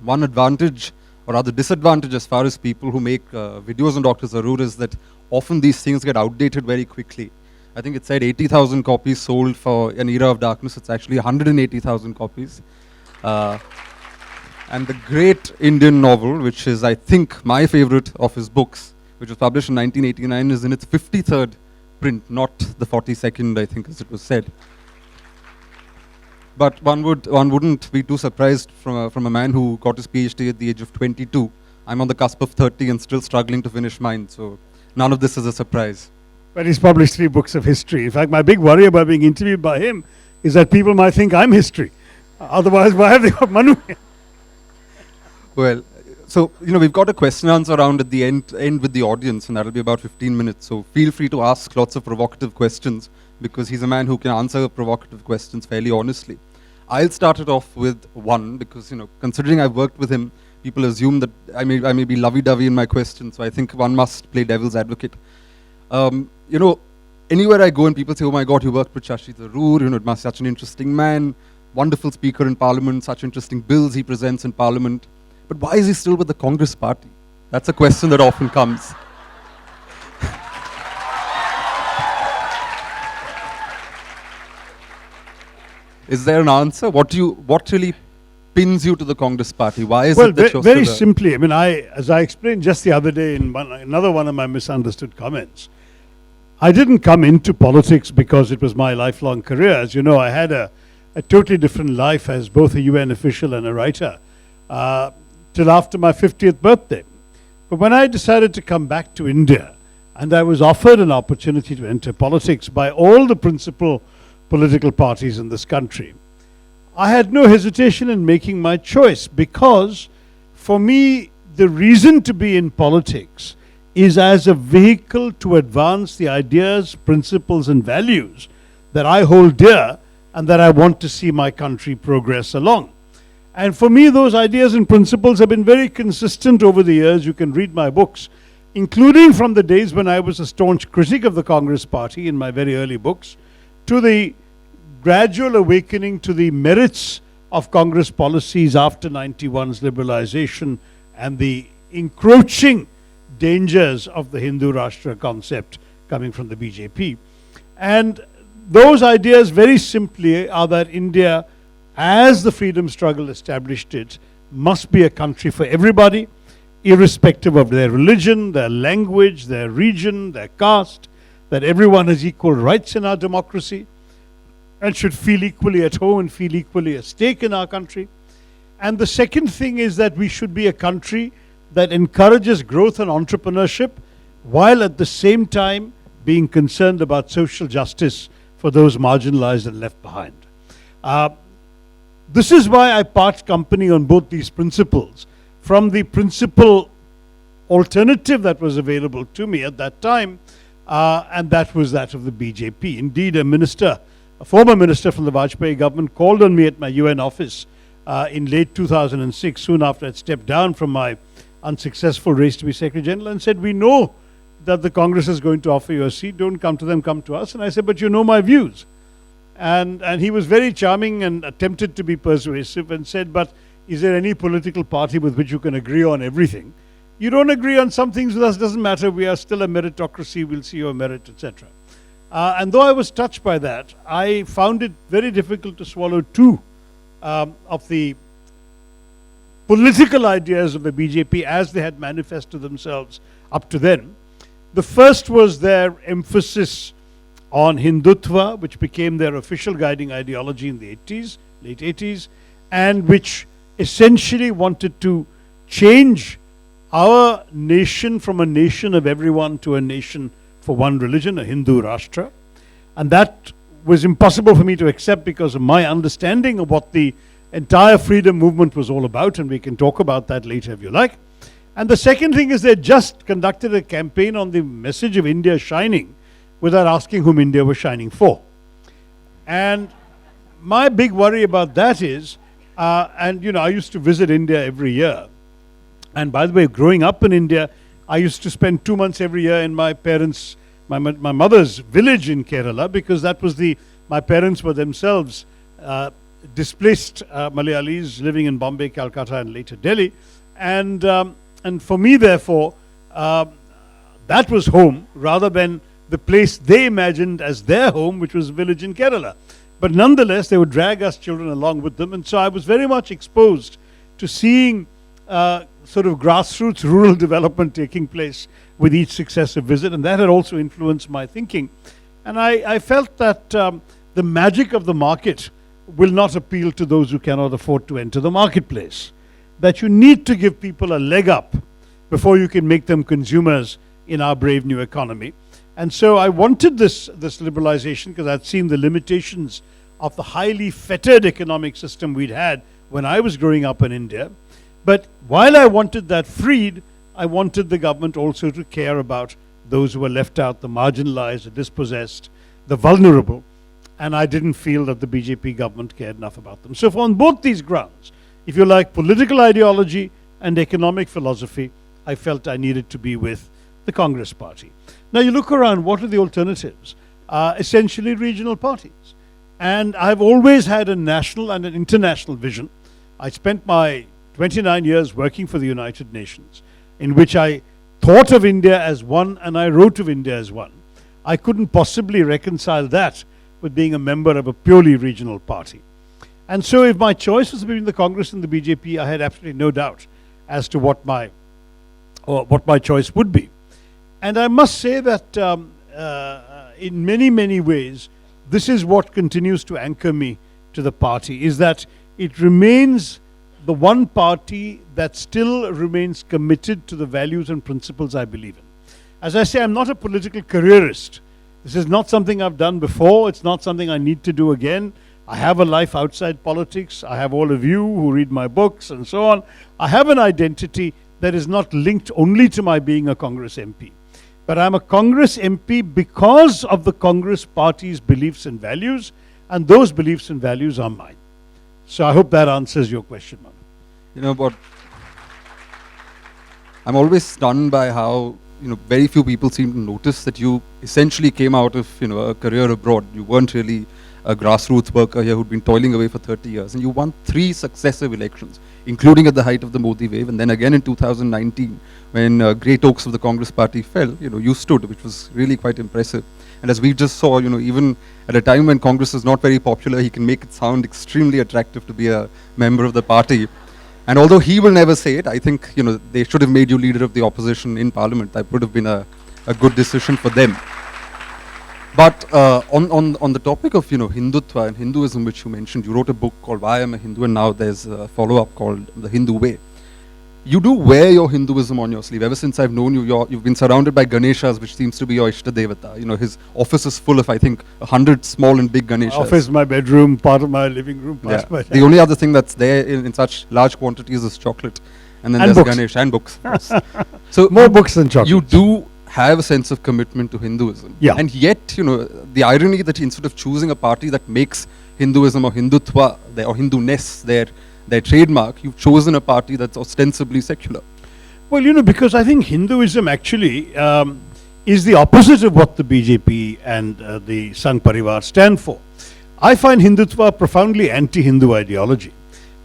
one advantage or rather disadvantage as far as people who make videos on Dr. Tharoor is that often these things get outdated very quickly. I think it said 80,000 copies sold for An Era of Darkness. It's actually 180,000 copies. And the great Indian novel, which is, I think, my favorite of his books, which was published in 1989, is in its 53rd print, not the 42nd, I think, as it was said. But one wouldn't be too surprised from a man who got his PhD at the age of 22. I'm on the cusp of 30 and still struggling to finish mine, so none of this is a surprise. But he's published 3 books of history. In fact, my big worry about being interviewed by him is that people might think I'm history. Otherwise, why have they got Manu here? Well, so, we've got a question and answer round at the end with the audience, and that'll be about 15 minutes. So feel free to ask lots of provocative questions, because he's a man who can answer provocative questions fairly honestly. I'll start it off with one, because, considering I've worked with him, people assume that I may be lovey-dovey in my questions, so I think one must play devil's advocate. Anywhere I go and people say, oh my God, you worked with Shashi Tharoor, it must be such an interesting man, wonderful speaker in Parliament, such interesting bills he presents in Parliament. But why is he still with the Congress party? That's a question that often comes. Is there an answer? What really pins you to the Congress party? Why is it that you're very simply, as I explained just the other day in another one of my misunderstood comments, I didn't come into politics because it was my lifelong career. As you know, I had a totally different life as both a UN official and a writer till after my 50th birthday. But when I decided to come back to India, and I was offered an opportunity to enter politics by all the principal political parties in this country, I had no hesitation in making my choice, because for me, the reason to be in politics is as a vehicle to advance the ideas, principles and values that I hold dear and that I want to see my country progress along. And for me, those ideas and principles have been very consistent over the years. You can read my books, including from the days when I was a staunch critic of the Congress party in my very early books, to the gradual awakening to the merits of Congress policies after 91's liberalization and the encroaching dangers of the Hindu Rashtra concept coming from the BJP. And those ideas very simply are that India, as the freedom struggle established it, must be a country for everybody, irrespective of their religion, their language, their region, their caste, that everyone has equal rights in our democracy and should feel equally at home and feel equally at stake in our country. And the second thing is that we should be a country that encourages growth and entrepreneurship, while at the same time being concerned about social justice for those marginalized and left behind. This is why I part company on both these principles from the principal alternative that was available to me at that time, and that was that of the BJP. Indeed, a former minister from the Vajpayee government called on me at my UN office in late 2006, soon after I'd stepped down from my unsuccessful race to be Secretary General, and said, we know that the Congress is going to offer you a seat, don't come to them, come to us. And I said, but you know my views. And he was very charming and attempted to be persuasive and said, but is there any political party with which you can agree on everything? You don't agree on some things with us, doesn't matter, we are still a meritocracy, we'll see your merit, etc. And though I was touched by that, I found it very difficult to swallow two of the political ideas of the BJP as they had manifested themselves up to then. The first was their emphasis on Hindutva, which became their official guiding ideology in the late 80s, and which essentially wanted to change our nation from a nation of everyone to a nation for one religion, a Hindu Rashtra. And that was impossible for me to accept because of my understanding of what the entire freedom movement was all about, and we can talk about that later if you like. And the second thing is they just conducted a campaign on the message of India shining without asking whom India was shining for. And my big worry about that is, I used to visit India every year. And by the way, growing up in India, I used to spend 2 months every year in my mother's village in Kerala, because that was my parents were themselves displaced Malayalis living in Bombay, Calcutta, and later Delhi. And for me, therefore, that was home rather than the place they imagined as their home, which was a village in Kerala. But nonetheless, they would drag us children along with them. And so I was very much exposed to seeing sort of grassroots rural development taking place with each successive visit. And that had also influenced my thinking. And I felt that the magic of the market will not appeal to those who cannot afford to enter the marketplace. That you need to give people a leg up before you can make them consumers in our brave new economy. And so I wanted this liberalization because I'd seen the limitations of the highly fettered economic system we'd had when I was growing up in India. But while I wanted that freed, I wanted the government also to care about those who were left out, the marginalized, the dispossessed, the vulnerable. And I didn't feel that the BJP government cared enough about them. So on both these grounds, if you like, political ideology and economic philosophy, I felt I needed to be with the Congress party. Now you look around, what are the alternatives? Essentially regional parties. And I've always had a national and an international vision. I spent my 29 years working for the United Nations, in which I thought of India as one and I wrote of India as one. I couldn't possibly reconcile that with being a member of a purely regional party. And so if my choice was between the Congress and the BJP, I had absolutely no doubt as to what my choice would be. And I must say that in many, many ways, this is what continues to anchor me to the party, is that it remains the one party that still remains committed to the values and principles I believe in. As I say, I'm not a political careerist. This is not something I've done before. It's not something I need to do again. I have a life outside politics. I have all of you who read my books and so on. I have an identity that is not linked only to my being a Congress MP. But I'm a Congress MP because of the Congress party's beliefs and values, and those beliefs and values are mine. So I hope that answers your question, Manu. You know what? I'm always stunned by how, very few people seem to notice that you essentially came out of, a career abroad. You weren't really a grassroots worker here who'd been toiling away for 30 years. And you won 3 successive elections, including at the height of the Modi wave. And then again in 2019, when great oaks of the Congress party fell, you stood, which was really quite impressive. And as we just saw, even at a time when Congress is not very popular, he can make it sound extremely attractive to be a member of the party. And although he will never say it, I think, they should have made you leader of the opposition in parliament. That would have been a good decision for them. But on the topic of, Hindutva and Hinduism, which you mentioned, you wrote a book called Why I'm a Hindu, and now there's a follow-up called The Hindu Way. You do wear your Hinduism on your sleeve. Ever since I've known you, you've been surrounded by Ganeshas, which seems to be your Ishta Devata. His office is full of, I think, 100 small and big Ganeshas. My office, my bedroom, part of my living room. Yeah. The only other thing that's there in such large quantities is chocolate. And then there's Ganesh and books. So more books than chocolate. You do have a sense of commitment to Hinduism. Yeah. And yet, the irony that instead of choosing a party that makes Hinduism or Hindutva or Hindu-ness their trademark, you've chosen a party that's ostensibly secular. Well, because I think Hinduism actually is the opposite of what the BJP and the Sangh Parivar stand for. I find Hindutva profoundly anti-Hindu ideology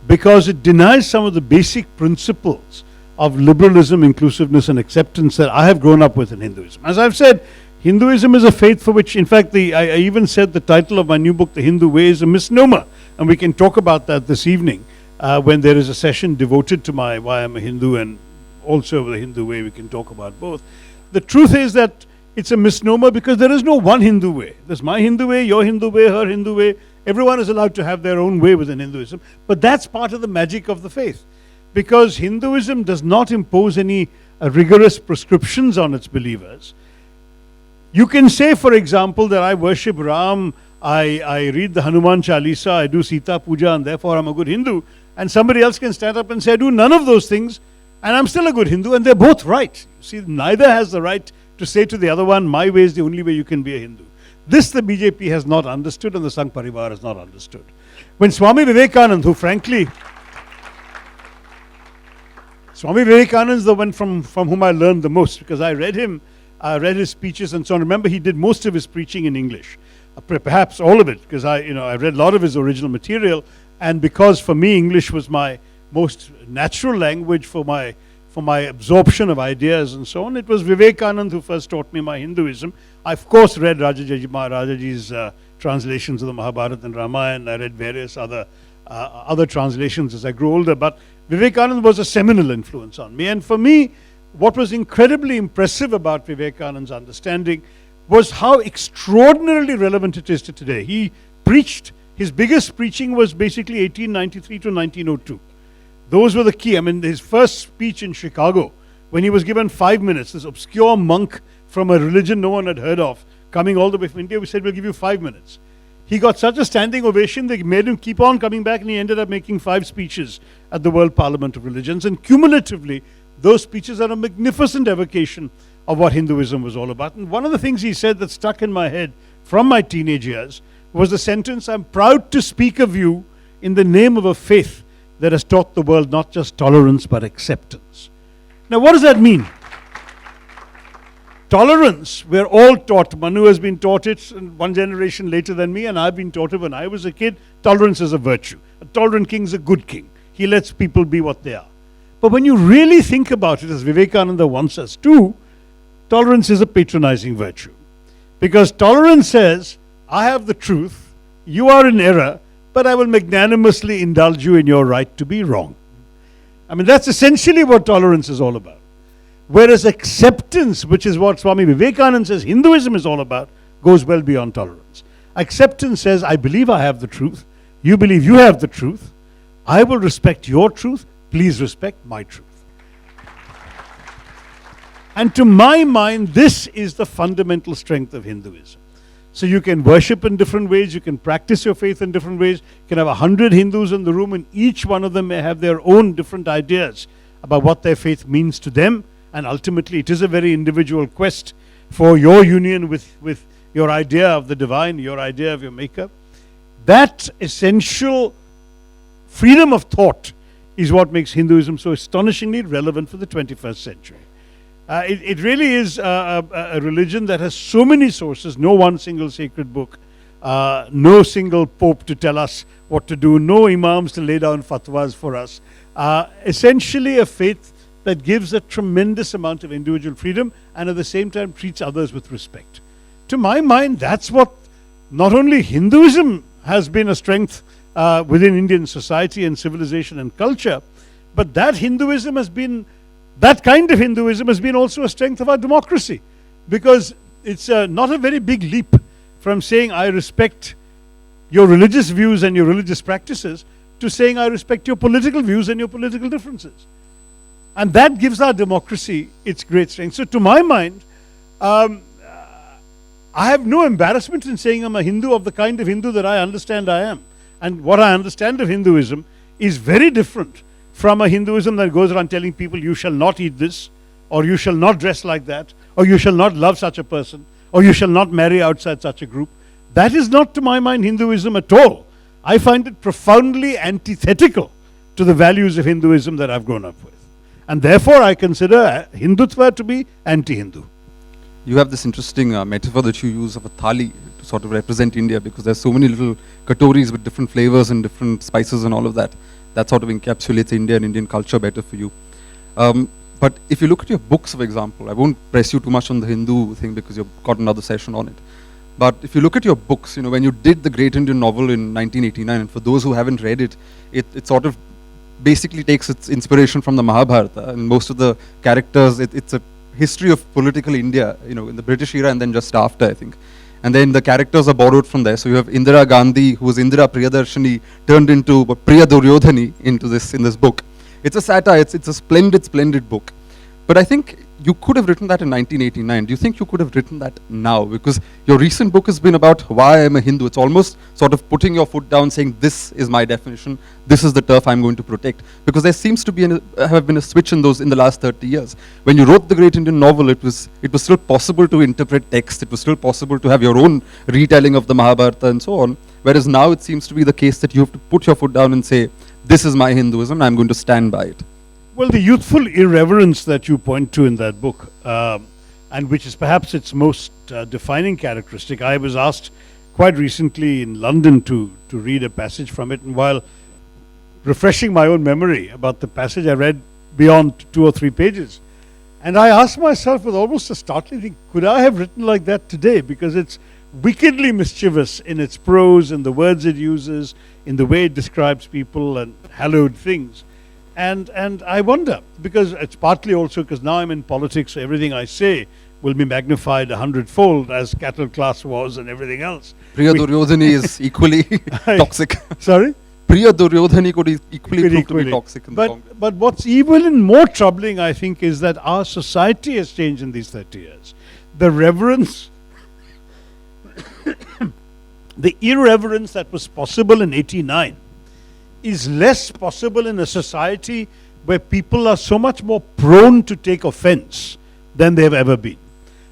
because it denies some of the basic principles of liberalism, inclusiveness and acceptance that I have grown up with in Hinduism. As I've said, Hinduism is a faith for which, in fact, I even said the title of my new book, The Hindu Way, is a misnomer. And we can talk about that this evening when there is a session devoted to my Why I'm a Hindu, and also the Hindu Way. We can talk about both. The truth is that it's a misnomer because there is no one Hindu way. There's my Hindu way, your Hindu way, her Hindu way. Everyone is allowed to have their own way within Hinduism. But that's part of the magic of the faith. Because Hinduism does not impose any rigorous prescriptions on its believers. You can say, for example, that I worship Ram, I read the Hanuman Chalisa, I do Sita Puja, and therefore I'm a good Hindu. And somebody else can stand up and say, I do none of those things, and I'm still a good Hindu, and they're both right. See, neither has the right to say to the other one, my way is the only way you can be a Hindu. This the BJP has not understood, and the Sangh Parivar has not understood. When Swami Vivekananda, who frankly, Swami Vivekananda is the one from whom I learned the most, because I read him, I read his speeches and so on. Remember, he did most of his preaching in English, perhaps all of it, because I read a lot of his original material, And because for me English was my most natural language for my absorption of ideas and so on, it was Vivekananda who first taught me my Hinduism. I of course read Rajaji's translations of the Mahabharata and Ramayana. I read various other translations as I grew older, but Vivekananda was a seminal influence on me. And for me, what was incredibly impressive about Vivekananda's understanding was how extraordinarily relevant it is to today. He preached, his biggest preaching was basically 1893 to 1902. Those were the key. I mean, his first speech in Chicago, when he was given 5 minutes, this obscure monk from a religion no one had heard of, coming all the way from India, we said, we'll give you 5 minutes. He got such a standing ovation, they made him keep on coming back, and he ended up making 5 speeches at the World Parliament of Religions. And cumulatively, those speeches are a magnificent evocation of what Hinduism was all about. And one of the things he said that stuck in my head from my teenage years was the sentence, I'm proud to speak of you in the name of a faith that has taught the world not just tolerance but acceptance. Now what does that mean? Tolerance, we're all taught. Manu has been taught it one generation later than me, and I've been taught it when I was a kid. Tolerance is a virtue. A tolerant king is a good king. He lets people be what they are. But when you really think about it, as Vivekananda wants us to, tolerance is a patronizing virtue. Because tolerance says, I have the truth, you are in error, but I will magnanimously indulge you in your right to be wrong. I mean, that's essentially what tolerance is all about. Whereas acceptance, which is what Swami Vivekananda says Hinduism is all about, goes well beyond tolerance. Acceptance says, I believe I have the truth, you believe you have the truth, I will respect your truth, please respect my truth. And to my mind, this is the fundamental strength of Hinduism. So you can worship in different ways, you can practice your faith in different ways, you can have 100 Hindus in the room and each one of them may have their own different ideas about what their faith means to them, and ultimately it is a very individual quest for your union with your idea of the divine, your idea of your maker. That essential freedom of thought is what makes Hinduism so astonishingly relevant for the 21st century. It really is a religion that has so many sources, no one single sacred book, no single pope to tell us what to do, no imams to lay down fatwas for us. Essentially a faith that gives a tremendous amount of individual freedom and at the same time treats others with respect. To my mind, that's what not only Hinduism has been a strength within Indian society and civilization and culture, but that Hinduism has been, that kind of Hinduism has been also a strength of our democracy, because it's not a very big leap from saying I respect your religious views and your religious practices to saying I respect your political views and your political differences. And that gives our democracy its great strength. So to my mind, I have no embarrassment in saying I'm a Hindu of the kind of Hindu that I understand I am. And what I understand of Hinduism is very different from a Hinduism that goes around telling people you shall not eat this, or you shall not dress like that, or you shall not love such a person, or you shall not marry outside such a group. That is not, to my mind, Hinduism at all. I find it profoundly antithetical to the values of Hinduism that I've grown up with. And therefore I consider Hindutva to be anti-Hindu. You have this interesting metaphor that you use of a thali to sort of represent India, because there's so many little katoris with different flavors and different spices and all of that. That sort of encapsulates India and Indian culture better for you. But if you look at your books, for example, I won't press you too much on the Hindu thing because you've got another session on it. But if you look at your books, you know, when you did the Great Indian Novel in 1989, and for those who haven't read it, it sort of basically takes its inspiration from the Mahabharata, and most of the characters, it's a history of political India, you know, in the British era and then just after, I think. And then the characters are borrowed from there. So you have Indira Gandhi, who was Indira Priyadarshini, turned into Priya Duryodhani in this book. It's a satire, it's a splendid book. But I think you could have written that in 1989. Do you think you could have written that now? Because your recent book has been about why I'm a Hindu. It's almost sort of putting your foot down, saying this is my definition, this is the turf I'm going to protect. Because there seems to be have been a switch in the last 30 years. When you wrote the Great Indian Novel, it was still possible to interpret text. It was still possible to have your own retelling of the Mahabharata and so on. Whereas now it seems to be the case that you have to put your foot down and say, this is my Hinduism, I'm going to stand by it. Well, the youthful irreverence that you point to in that book, and which is perhaps its most defining characteristic, I was asked quite recently in London to read a passage from it, and while refreshing my own memory about the passage. I read beyond 2 or 3 pages. And I asked myself with almost a startling thing, could I have written like that today? Because it's wickedly mischievous in its prose, in the words it uses, in the way it describes people and hallowed things. And I wonder, because it's partly also because now I'm in politics, so everything I say will be magnified 100-fold, as cattle class was and everything else. Priya Duryodhani is equally toxic. Sorry? Priya Duryodhani could equally prove to be toxic in the Congress. But what's even more troubling, I think, is that our society has changed in these 30 years. The reverence, the irreverence that was possible in 89 is less possible in a society where people are so much more prone to take offense than they have ever been.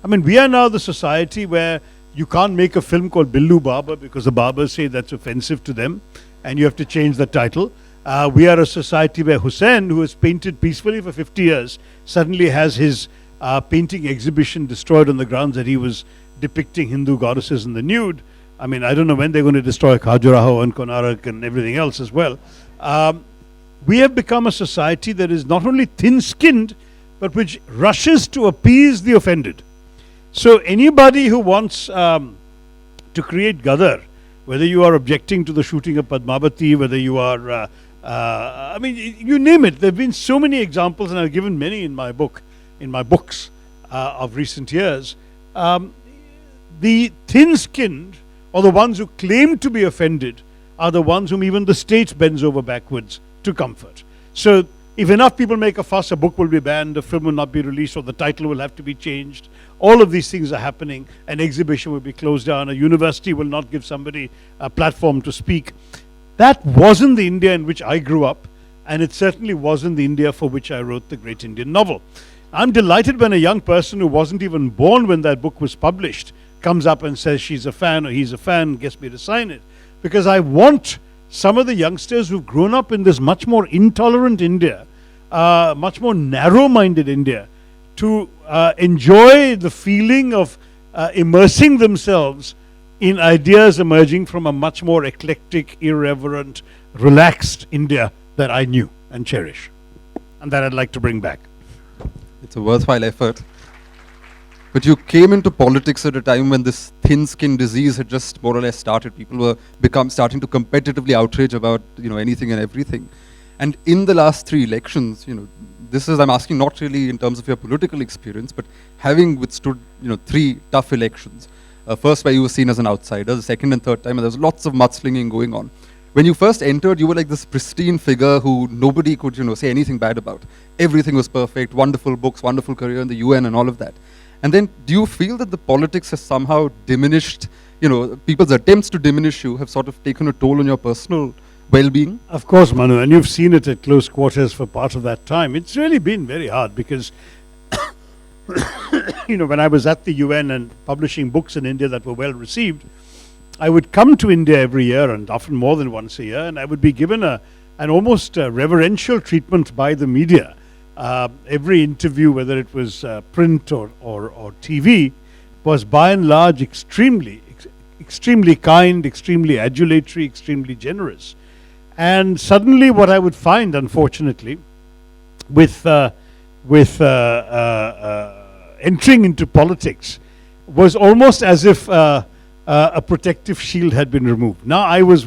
I mean, we are now the society where you can't make a film called Billu Barber because the barbers say that's offensive to them and you have to change the title. We are a society where Hussain, who has painted peacefully for 50 years, suddenly has his painting exhibition destroyed on the grounds that he was depicting Hindu goddesses in the nude. I mean, I don't know when they're going to destroy Khajuraho and Konarak and everything else as well. We have become a society that is not only thin-skinned, but which rushes to appease the offended. So anybody who wants to create gadar, whether you are objecting to the shooting of Padmavati, whether you are, I mean, you name it. There have been so many examples, and I've given many in my book, in my books of recent years. The thin-skinned, or the ones who claim to be offended, are the ones whom even the state bends over backwards to comfort. So if enough people make a fuss, a book will be banned, a film will not be released, or the title will have to be changed. All of these things are happening. An exhibition will be closed down. A university will not give somebody a platform to speak. That wasn't the India in which I grew up, and it certainly wasn't the India for which I wrote the great Indian novel. I'm delighted when a young person who wasn't even born when that book was published comes up and says she's a fan or he's a fan, gets me to sign it. Because I want some of the youngsters who've grown up in this much more intolerant India, much more narrow-minded India, to enjoy the feeling of immersing themselves in ideas emerging from a much more eclectic, irreverent, relaxed India that I knew and cherish, and that I'd like to bring back. It's a worthwhile effort. But you came into politics at a time when this thin-skin disease had just more or less started. People were starting to competitively outrage about anything and everything. And in the last 3 elections, this is, I'm asking not really in terms of your political experience, but having withstood 3 tough elections. First, where you were seen as an outsider. The second and third time, and there was lots of mudslinging going on. When you first entered, you were like this pristine figure who nobody could say anything bad about. Everything was perfect, wonderful books, wonderful career in the UN and all of that. And then do you feel that the politics has somehow diminished, people's attempts to diminish you have sort of taken a toll on your personal well-being? Of course, Manu, and you've seen it at close quarters for part of that time. It's really been very hard because, when I was at the UN and publishing books in India that were well received, I would come to India every year, and often more than once a year, and I would be given an almost reverential treatment by the media. Every interview, whether it was print or TV, was by and large extremely kind, extremely adulatory, extremely generous. And suddenly what I would find, unfortunately, with entering into politics, was almost as if a protective shield had been removed. Now I was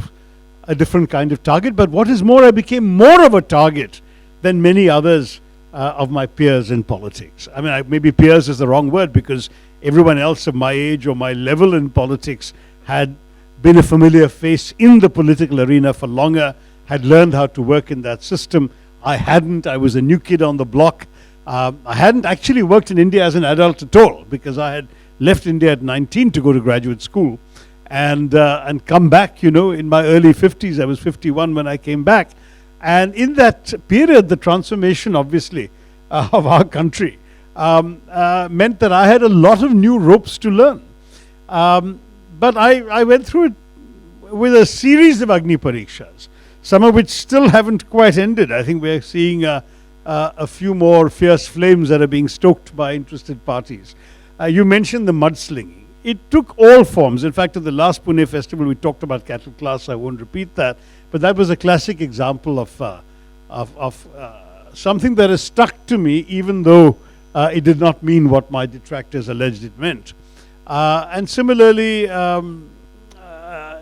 a different kind of target, but what is more, I became more of a target than many others of my peers in politics. I mean, maybe peers is the wrong word, because everyone else of my age or my level in politics had been a familiar face in the political arena for longer, had learned how to work in that system. I hadn't. I was a new kid on the block. I hadn't actually worked in India as an adult at all, because I had left India at 19 to go to graduate school and come back, in my early 50s. I was 51 when I came back. And in that period, the transformation, obviously, of our country meant that I had a lot of new ropes to learn. But I went through it with a series of Agni Parikshas, some of which still haven't quite ended. I think we're seeing a few more fierce flames that are being stoked by interested parties. You mentioned the mudslinging. it took all forms. In fact, at the last Pune festival, we talked about cattle class. I won't repeat that, but that was a classic example of something that has stuck to me, even though it did not mean what my detractors alleged it meant. And similarly,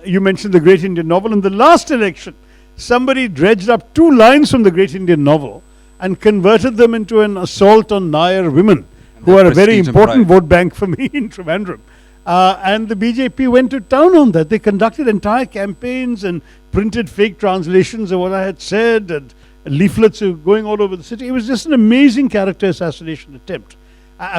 you mentioned the Great Indian Novel. In the last election, somebody dredged up 2 lines from the Great Indian Novel and converted them into an assault on Nair women, who are a very important vote bank for me in Trivandrum. And the BJP went to town on that. They conducted entire campaigns and printed fake translations of what I had said, and leaflets going all over the city. It was just an amazing character assassination attempt,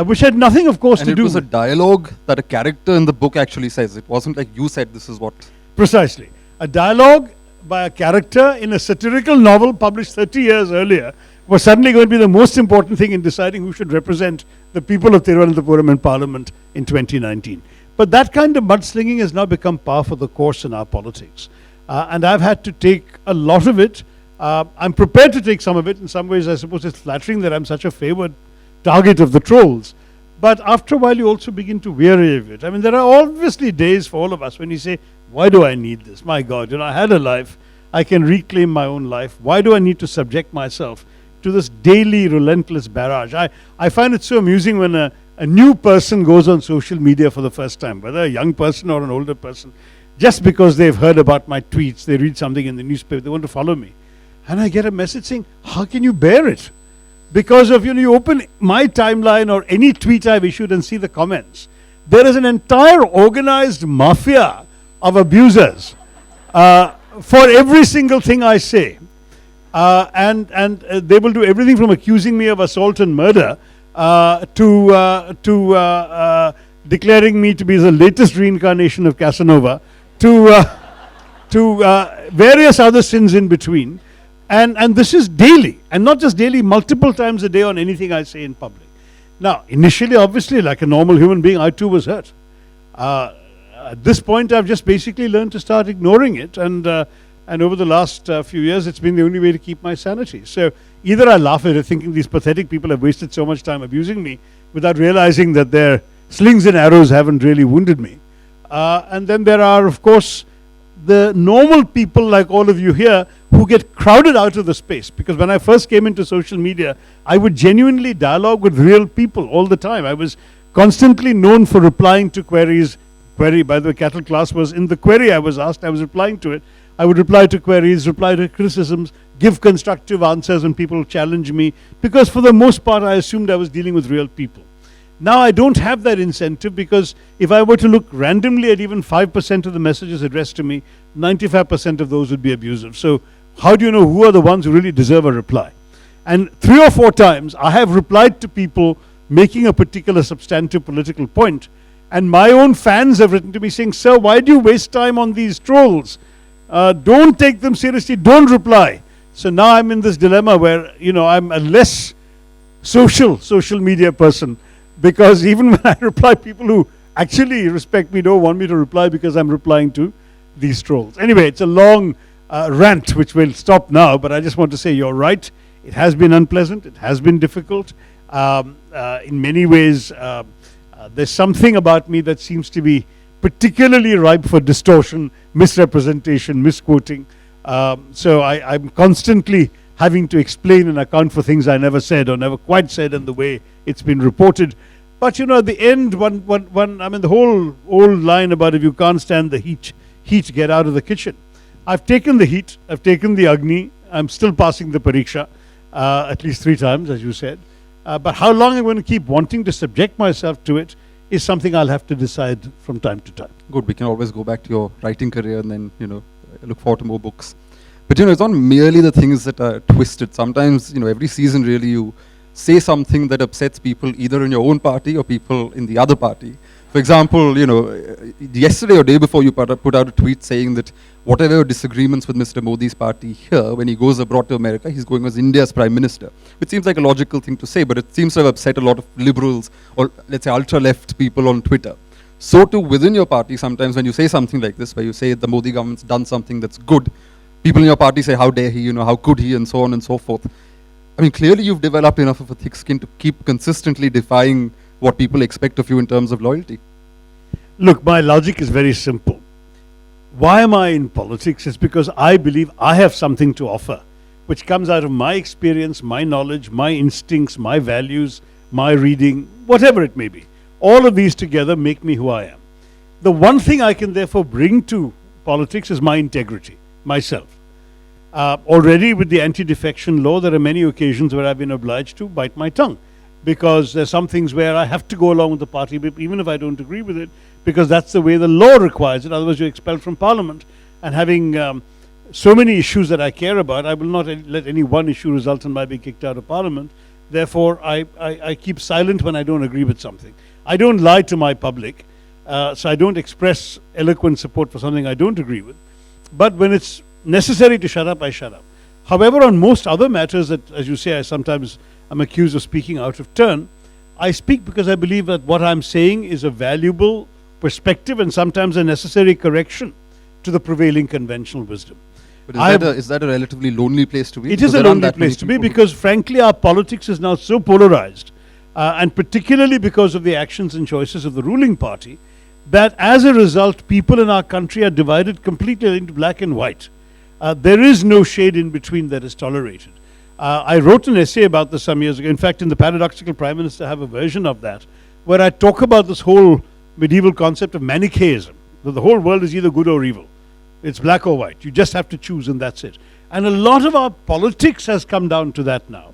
which had nothing, of course, to do. And it was a dialogue that a character in the book actually says. It wasn't like you said this is what. Precisely. A dialogue by a character in a satirical novel published 30 years earlier was suddenly going to be the most important thing in deciding who should represent the people of Thiruvananthapuram in Parliament in 2019. But that kind of mudslinging has now become par for the course in our politics. And I've had to take a lot of it. I'm prepared to take some of it. In some ways, I suppose it's flattering that I'm such a favored target of the trolls. But after a while, you also begin to weary of it. I mean, there are obviously days for all of us when you say, why do I need this? My God, I had a life. I can reclaim my own life. Why do I need to subject myself to this daily relentless barrage? I find it so amusing when a new person goes on social media for the first time, whether a young person or an older person, just because they've heard about my tweets, they read something in the newspaper, they want to follow me. And I get a message saying, how can you bear it? Because of, you open my timeline or any tweet I've issued and see the comments. There is an entire organized mafia of abusers for every single thing I say. And they will do everything from accusing me of assault and murder to declaring me to be the latest reincarnation of Casanova, to various other sins in between. And this is daily, and not just daily, multiple times a day on anything I say in public. Now, initially, obviously, like a normal human being, I too was hurt. At this point, I've just basically learned to start ignoring it, and over the last few years, it's been the only way to keep my sanity. So either I laugh at it, thinking these pathetic people have wasted so much time abusing me, without realizing that their slings and arrows haven't really wounded me. And then there are, of course, the normal people like all of you here who get crowded out of the space. Because when I first came into social media, I would genuinely dialogue with real people all the time. I was constantly known for replying to queries. Query, by the way, cattle class was in the query I was asked, I was replying to it. I would reply to queries, reply to criticisms, give constructive answers when people challenge me, because for the most part I assumed I was dealing with real people. Now I don't have that incentive, because if I were to look randomly at even 5% of the messages addressed to me, 95% of those would be abusive. So how do you know who are the ones who really deserve a reply? And 3 or 4 times I have replied to people making a particular substantive political point, and my own fans have written to me saying, sir, why do you waste time on these trolls? Don't take them seriously, don't reply. So now I'm in this dilemma where, I'm a less social media person, because even when I reply, people who actually respect me don't want me to reply because I'm replying to these trolls. Anyway, it's a long rant which will stop now, but I just want to say you're right. It has been unpleasant, it has been difficult. In many ways, there's something about me that seems to be particularly ripe for distortion, misrepresentation, misquoting. So I'm constantly having to explain and account for things I never said or never quite said in the way it's been reported. But at the end, the whole old line about if you can't stand the heat, get out of the kitchen. I've taken the heat, I've taken the Agni, I'm still passing the Pariksha, at least 3 times, as you said. But how long I'm going to keep wanting to subject myself to it is something I'll have to decide from time to time. Good, we can always go back to your writing career and then, look forward to more books. But, it's not merely the things that are twisted. Sometimes, every season really you say something that upsets people either in your own party or people in the other party. For example, yesterday or day before you put out a tweet saying that whatever your disagreements with Mr. Modi's party here, when he goes abroad to America, he's going as India's Prime Minister. Which seems like a logical thing to say, but it seems to have upset a lot of liberals or, let's say, ultra-left people on Twitter. So too, within your party, sometimes when you say something like this, where you say the Modi government's done something that's good, people in your party say, how dare he, how could he, and so on and so forth. I mean, clearly you've developed enough of a thick skin to keep consistently defying what people expect of you in terms of loyalty. Look, my logic is very simple. Why am I in politics? It's because I believe I have something to offer, which comes out of my experience, my knowledge, my instincts, my values, my reading, whatever it may be. All of these together make me who I am. The one thing I can therefore bring to politics is my integrity, myself. Already with the anti-defection law, there are many occasions where I've been obliged to bite my tongue, because there's some things where I have to go along with the party, even if I don't agree with it, because that's the way the law requires it. Otherwise, you're expelled from Parliament. And having so many issues that I care about, I will not let any one issue result in my being kicked out of Parliament. Therefore, I keep silent when I don't agree with something. I don't lie to my public, so I don't express eloquent support for something I don't agree with. But when it's necessary to shut up, I shut up. However, on most other matters that, as you say, I sometimes am accused of speaking out of turn, I speak because I believe that what I'm saying is a valuable perspective and sometimes a necessary correction to the prevailing conventional wisdom. But is that a relatively lonely place to be? It is a lonely place to be because, frankly, our politics is now so polarized, and particularly because of the actions and choices of the ruling party, that as a result, people in our country are divided completely into black and white. There is no shade in between that is tolerated. I wrote an essay about this some years ago. In fact, in the Paradoxical Prime Minister, I have a version of that, where I talk about this whole medieval concept of Manichaeism, that the whole world is either good or evil. It's black or white. You just have to choose and that's it. And a lot of our politics has come down to that now.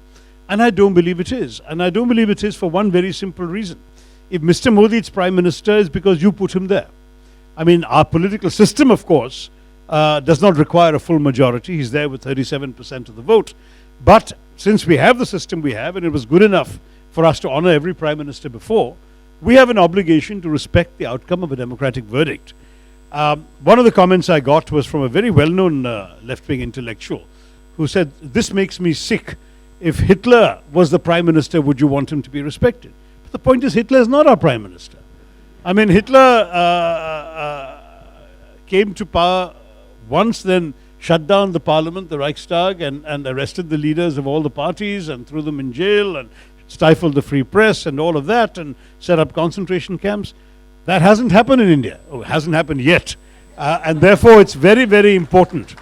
And I don't believe it is. And I don't believe it is for one very simple reason. If Mr. Modi is Prime Minister, it's because you put him there. I mean, our political system, of course, does not require a full majority. He's there with 37% of the vote. But since we have the system we have, and it was good enough for us to honor every Prime Minister before, we have an obligation to respect the outcome of a democratic verdict. One of the comments I got was from a very well-known left-wing intellectual who said, "This makes me sick. If Hitler was the Prime Minister, would you want him to be respected?" But the point is, Hitler is not our Prime Minister. I mean, Hitler came to power once, then shut down the Parliament, the Reichstag, and arrested the leaders of all the parties and threw them in jail and stifled the free press and all of that and set up concentration camps. That hasn't happened in India. Oh, it hasn't happened yet. And therefore, it's very, very important.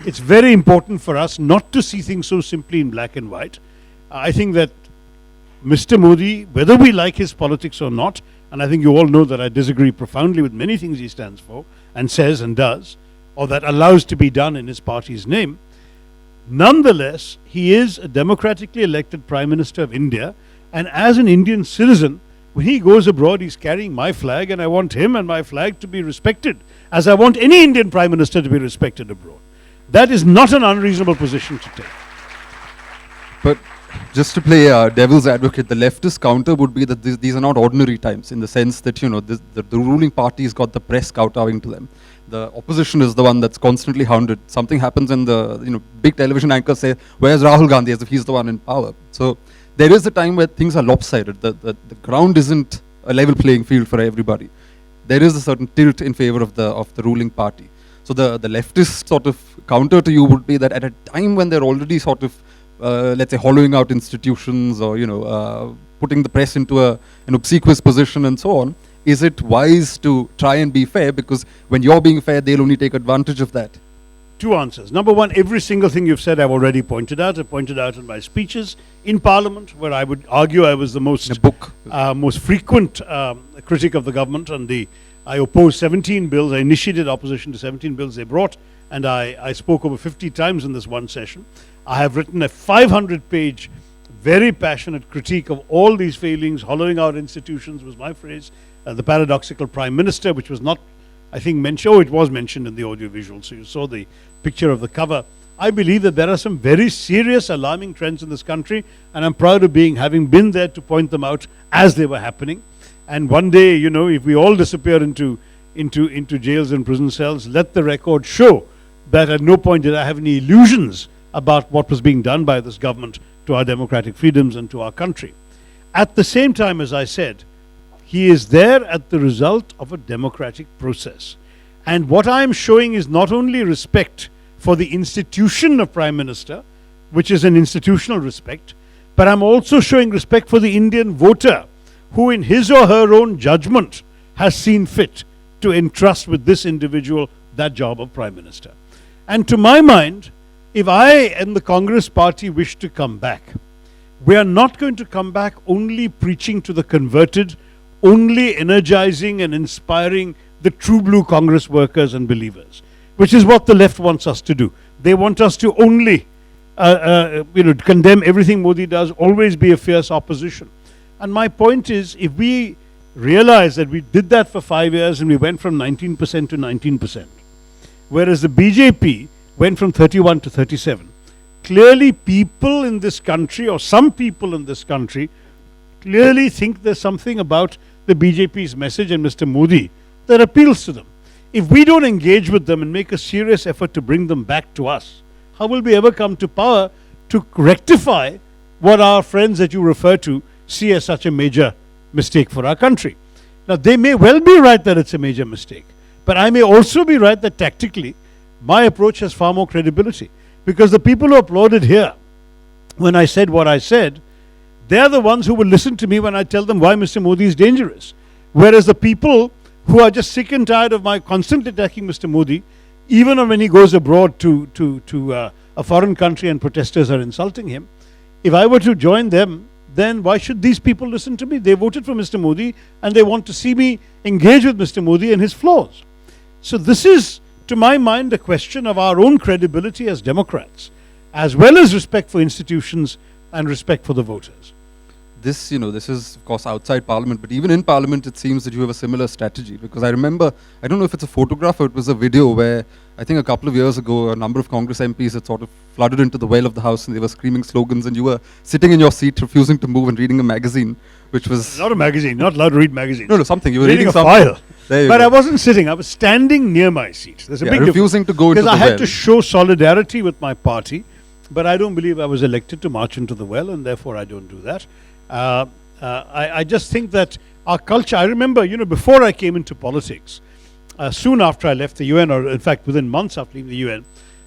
It's very important for us not to see things so simply in black and white. I think that Mr. Modi, whether we like his politics or not, and I think you all know that I disagree profoundly with many things he stands for and says and does, or that allows to be done in his party's name, nonetheless, he is a democratically elected Prime Minister of India, and as an Indian citizen, when he goes abroad, he's carrying my flag, and I want him and my flag to be respected, as I want any Indian Prime Minister to be respected abroad. That is not an unreasonable position to take. But just to play devil's advocate, the leftist counter would be that these are not ordinary times, in the sense that, you know, the ruling party's got the press kowtowing to them. The opposition is the one that's constantly hounded. Something happens and the big television anchors say, "Where's Rahul Gandhi?" as if he's the one in power. So there is a time where things are lopsided. The ground isn't a level playing field for everybody. There is a certain tilt in favor of the ruling party. So the leftist sort of counter to you would be that at a time when they're already sort of let's say hollowing out institutions or putting the press into an obsequious position and so on, is it wise to try and be fair? Because when you're being fair, they'll only take advantage of that. Two answers. Number one, every single thing you've said I've already pointed out. I pointed out in my speeches in Parliament, where I would argue I was the most frequent critic of the government, and I opposed 17 bills. I initiated opposition to 17 bills they brought, and I spoke over 50 times in this one session. I have written a 500-page, very passionate critique of all these failings. Hollowing out institutions was my phrase. The paradoxical Prime Minister, which was not, I think, mentioned. Oh, it was mentioned in the audiovisual, so you saw the picture of the cover. I believe that there are some very serious, alarming trends in this country, and I'm proud of having been there to point them out as they were happening. And one day, if we all disappear into jails and prison cells, let the record show that at no point did I have any illusions about what was being done by this government to our democratic freedoms and to our country. At the same time, as I said, he is there at the result of a democratic process. And what I am showing is not only respect for the institution of Prime Minister, which is an institutional respect, but I'm also showing respect for the Indian voter, who in his or her own judgment has seen fit to entrust with this individual that job of Prime Minister. And to my mind, if I and the Congress party wish to come back, we are not going to come back only preaching to the converted, only energizing and inspiring the true blue Congress workers and believers, which is what the left wants us to do. They want us to only condemn everything Modi does, always be a fierce opposition. And my point is, if we realize that we did that for 5 years and we went from 19% to 19%, whereas the BJP went from 31 to 37, clearly people in this country, or some people in this country, clearly think there's something about the BJP's message and Mr. Modi that appeals to them. If we don't engage with them and make a serious effort to bring them back to us, how will we ever come to power to rectify what our friends that you refer to see as such a major mistake for our country? Now, they may well be right that it's a major mistake, but I may also be right that tactically my approach has far more credibility, because the people who applauded here when I said what I said, they're the ones who will listen to me when I tell them why Mr. Modi is dangerous. Whereas the people who are just sick and tired of my constantly attacking Mr. Modi, even when he goes abroad to a foreign country and protesters are insulting him, if I were to join them, then why should these people listen to me? They voted for Mr. Modi and they want to see me engage with Mr. Modi and his flaws. So this is, to my mind, a question of our own credibility as Democrats, as well as respect for institutions and respect for the voters. This is of course outside Parliament, but even in Parliament it seems that you have a similar strategy, because I remember, I don't know if it's a photograph or it was a video where I think a couple of years ago a number of Congress MPs had sort of flooded into the well of the House and they were screaming slogans and you were sitting in your seat refusing to move and reading a magazine, which was... Not a magazine, not allowed to read magazines. No, something. You were reading a something. file. But I wasn't sitting, I was standing near my seat. There's a big difference. Refusing to go into the well. Because I had to show solidarity with my party, but I don't believe I was elected to march into the well, and therefore I don't do that. I just think that our culture, I remember, before I came into politics, soon after I left the UN, or in fact within months after leaving the UN,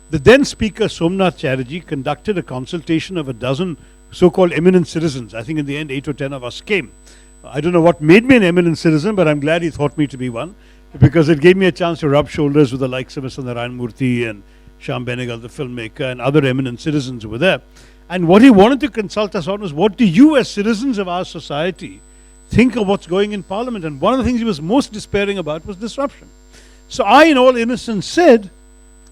the then Speaker Somnath Chatterjee conducted a consultation of a dozen so-called eminent citizens. I think in the end 8 or 10 of us came. I don't know what made me an eminent citizen, but I'm glad he thought me to be one, because it gave me a chance to rub shoulders with the likes of Mr. Narayan Murthy and Shyam Benegal, the filmmaker, and other eminent citizens who were there. And what he wanted to consult us on was, what do you as citizens of our society think of what's going in Parliament? And one of the things he was most despairing about was disruption. So I, in all innocence, said,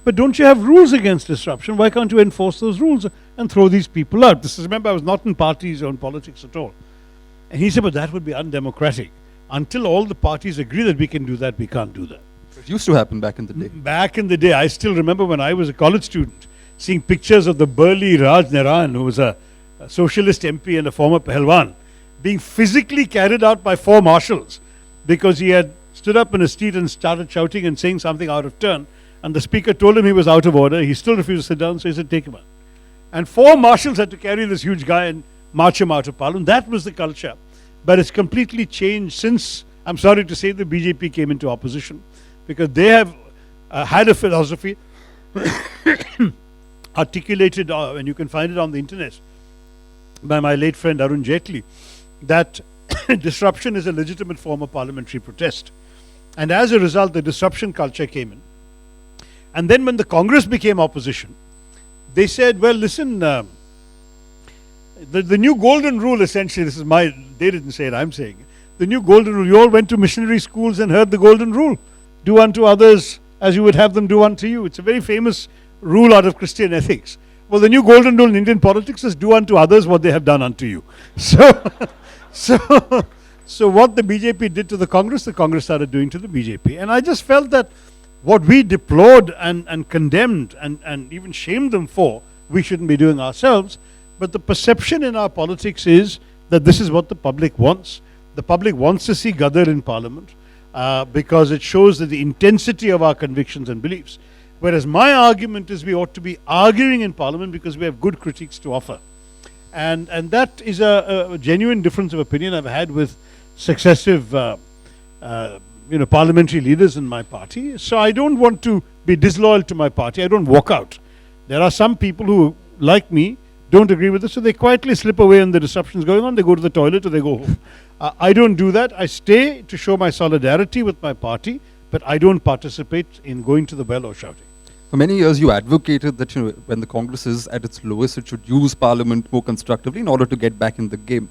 but don't you have rules against disruption? Why can't you enforce those rules and throw these people out? Remember, I was not in parties or in politics at all. And he said, but that would be undemocratic. Until all the parties agree that we can do that, we can't do that. It used to happen back in the day. Back in the day, I still remember when I was a college student, seeing pictures of the burly Raj Narayan, who was a socialist MP and a former Pahalwan, being physically carried out by 4 marshals because he had stood up in a street and started shouting and saying something out of turn, and the speaker told him he was out of order. He still refused to sit down, so he said, take him out. And 4 marshals had to carry this huge guy and march him out of Parliament. That was the culture. But it's completely changed since, I'm sorry to say, the BJP came into opposition, because they have had a philosophy articulated, and you can find it on the internet, by my late friend Arun Jaitley, that disruption is a legitimate form of parliamentary protest. And as a result, the disruption culture came in. And then when the Congress became opposition, they said, well, listen, the new golden rule, essentially, they didn't say it, I'm saying it. The new golden rule, you all went to missionary schools and heard the golden rule. Do unto others as you would have them do unto you. It's a very famous rule out of Christian ethics. Well, the new golden rule in Indian politics is do unto others what they have done unto you. So what the BJP did to the Congress started doing to the BJP. And I just felt that what we deplored and condemned and even shamed them for, we shouldn't be doing ourselves. But the perception in our politics is that this is what the public wants. The public wants to see Gadar in Parliament because it shows that the intensity of our convictions and beliefs. Whereas my argument is we ought to be arguing in Parliament because we have good critiques to offer. And that is a genuine difference of opinion I've had with successive parliamentary leaders in my party. So I don't want to be disloyal to my party. I don't walk out. There are some people who, like me, don't agree with it, so they quietly slip away and the disruption's going on, they go to the toilet or they go home. I don't do that. I stay to show my solidarity with my party, but I don't participate in going to the well or shouting. For many years, you advocated that when the Congress is at its lowest, it should use Parliament more constructively in order to get back in the game.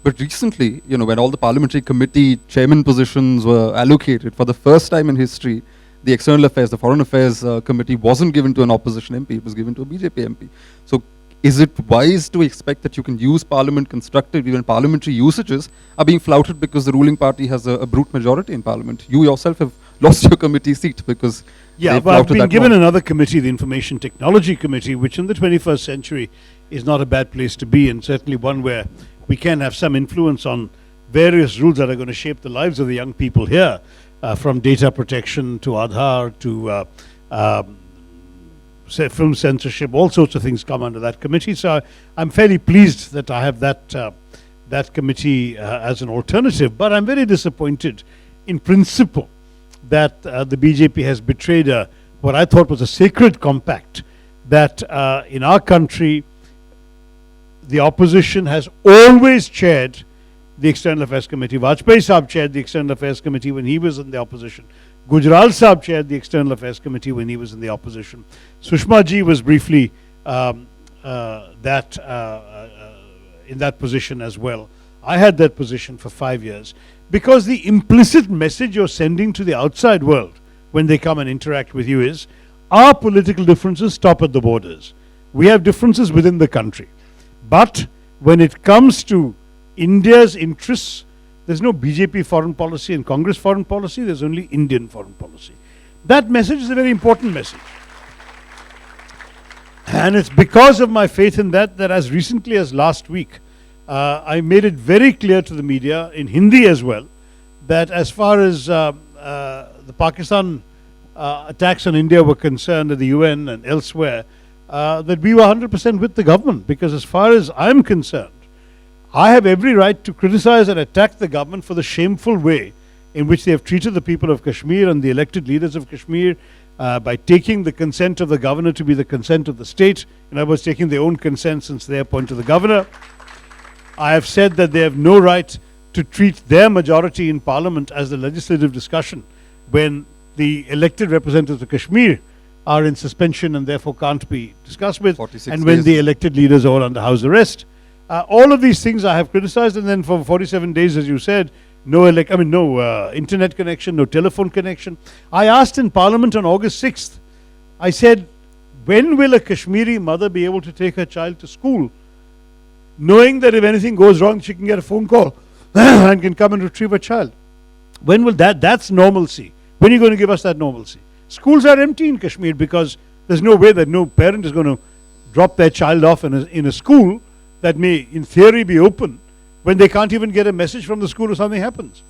But recently, when all the parliamentary committee chairman positions were allocated, for the first time in history, the External Affairs, the Foreign Affairs Committee wasn't given to an opposition MP, it was given to a BJP MP. So is it wise to expect that you can use Parliament constructively when parliamentary usages are being flouted because the ruling party has a brute majority in Parliament? You yourself have lost your committee seat because but I've been given another committee, the Information Technology Committee, which in the 21st century is not a bad place to be, and certainly one where we can have some influence on various rules that are going to shape the lives of the young people here, from data protection to Aadhaar to film censorship. All sorts of things come under that committee. So I'm fairly pleased that I have that committee as an alternative. But I'm very disappointed in principle that the BJP has betrayed what I thought was a sacred compact, that in our country the opposition has always chaired the External Affairs Committee. Vajpayee Saab chaired the External Affairs Committee when he was in the opposition. Gujral Saab chaired the External Affairs Committee when he was in the opposition. Sushma Ji was briefly in that position as well. I had that position for 5 years. Because the implicit message you're sending to the outside world when they come and interact with you is, our political differences stop at the borders. We have differences within the country. But when it comes to India's interests, there's no BJP foreign policy and Congress foreign policy, there's only Indian foreign policy. That message is a very important message. And it's because of my faith in that as recently as last week, I made it very clear to the media, in Hindi as well, that as far as the Pakistan attacks on India were concerned at the UN and elsewhere, that we were 100% with the government, because as far as I'm concerned, I have every right to criticize and attack the government for the shameful way in which they have treated the people of Kashmir and the elected leaders of Kashmir by taking the consent of the governor to be the consent of the state. In other words, taking their own consent since they appointed the governor. I have said that they have no right to treat their majority in Parliament as the legislative discussion when the elected representatives of Kashmir are in suspension and therefore can't be discussed with, and when the elected leaders are all under house arrest. All of these things I have criticized, and then for 47 days, as you said, no internet connection, no telephone connection. I asked in Parliament on August 6th, I said, when will a Kashmiri mother be able to take her child to school, knowing that if anything goes wrong, she can get a phone call and can come and retrieve her child? When will that's normalcy. When are you going to give us that normalcy? Schools are empty in Kashmir because there's no way that no parent is going to drop their child off in a school that may, in theory, be open when they can't even get a message from the school or something happens.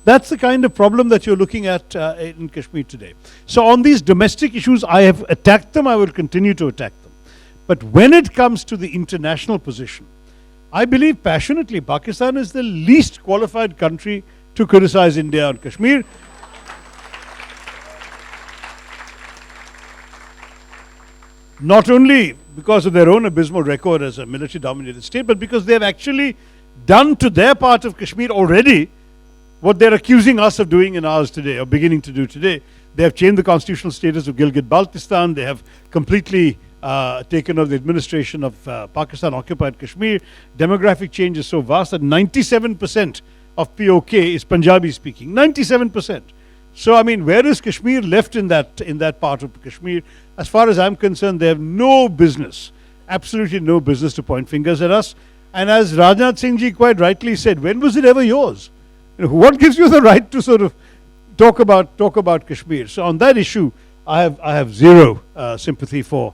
That's the kind of problem that you're looking at in Kashmir today. So on these domestic issues, I have attacked them. I will continue to attack them. But when it comes to the international position, I believe passionately Pakistan is the least qualified country to criticize India on Kashmir. Not only because of their own abysmal record as a military-dominated state, but because they have actually done to their part of Kashmir already what they're accusing us of doing in ours today, or beginning to do today. They have changed the constitutional status of Gilgit-Baltistan. They have completely taken over the administration of Pakistan-occupied Kashmir. Demographic change is so vast that 97% of POK is Punjabi-speaking. 97%. So, where is Kashmir left in that part of Kashmir? As far as I'm concerned, they have no business, absolutely no business to point fingers at us. And as Rajnath Singh ji quite rightly said, when was it ever yours? What gives you the right to sort of talk about Kashmir? So on that issue, I have zero sympathy for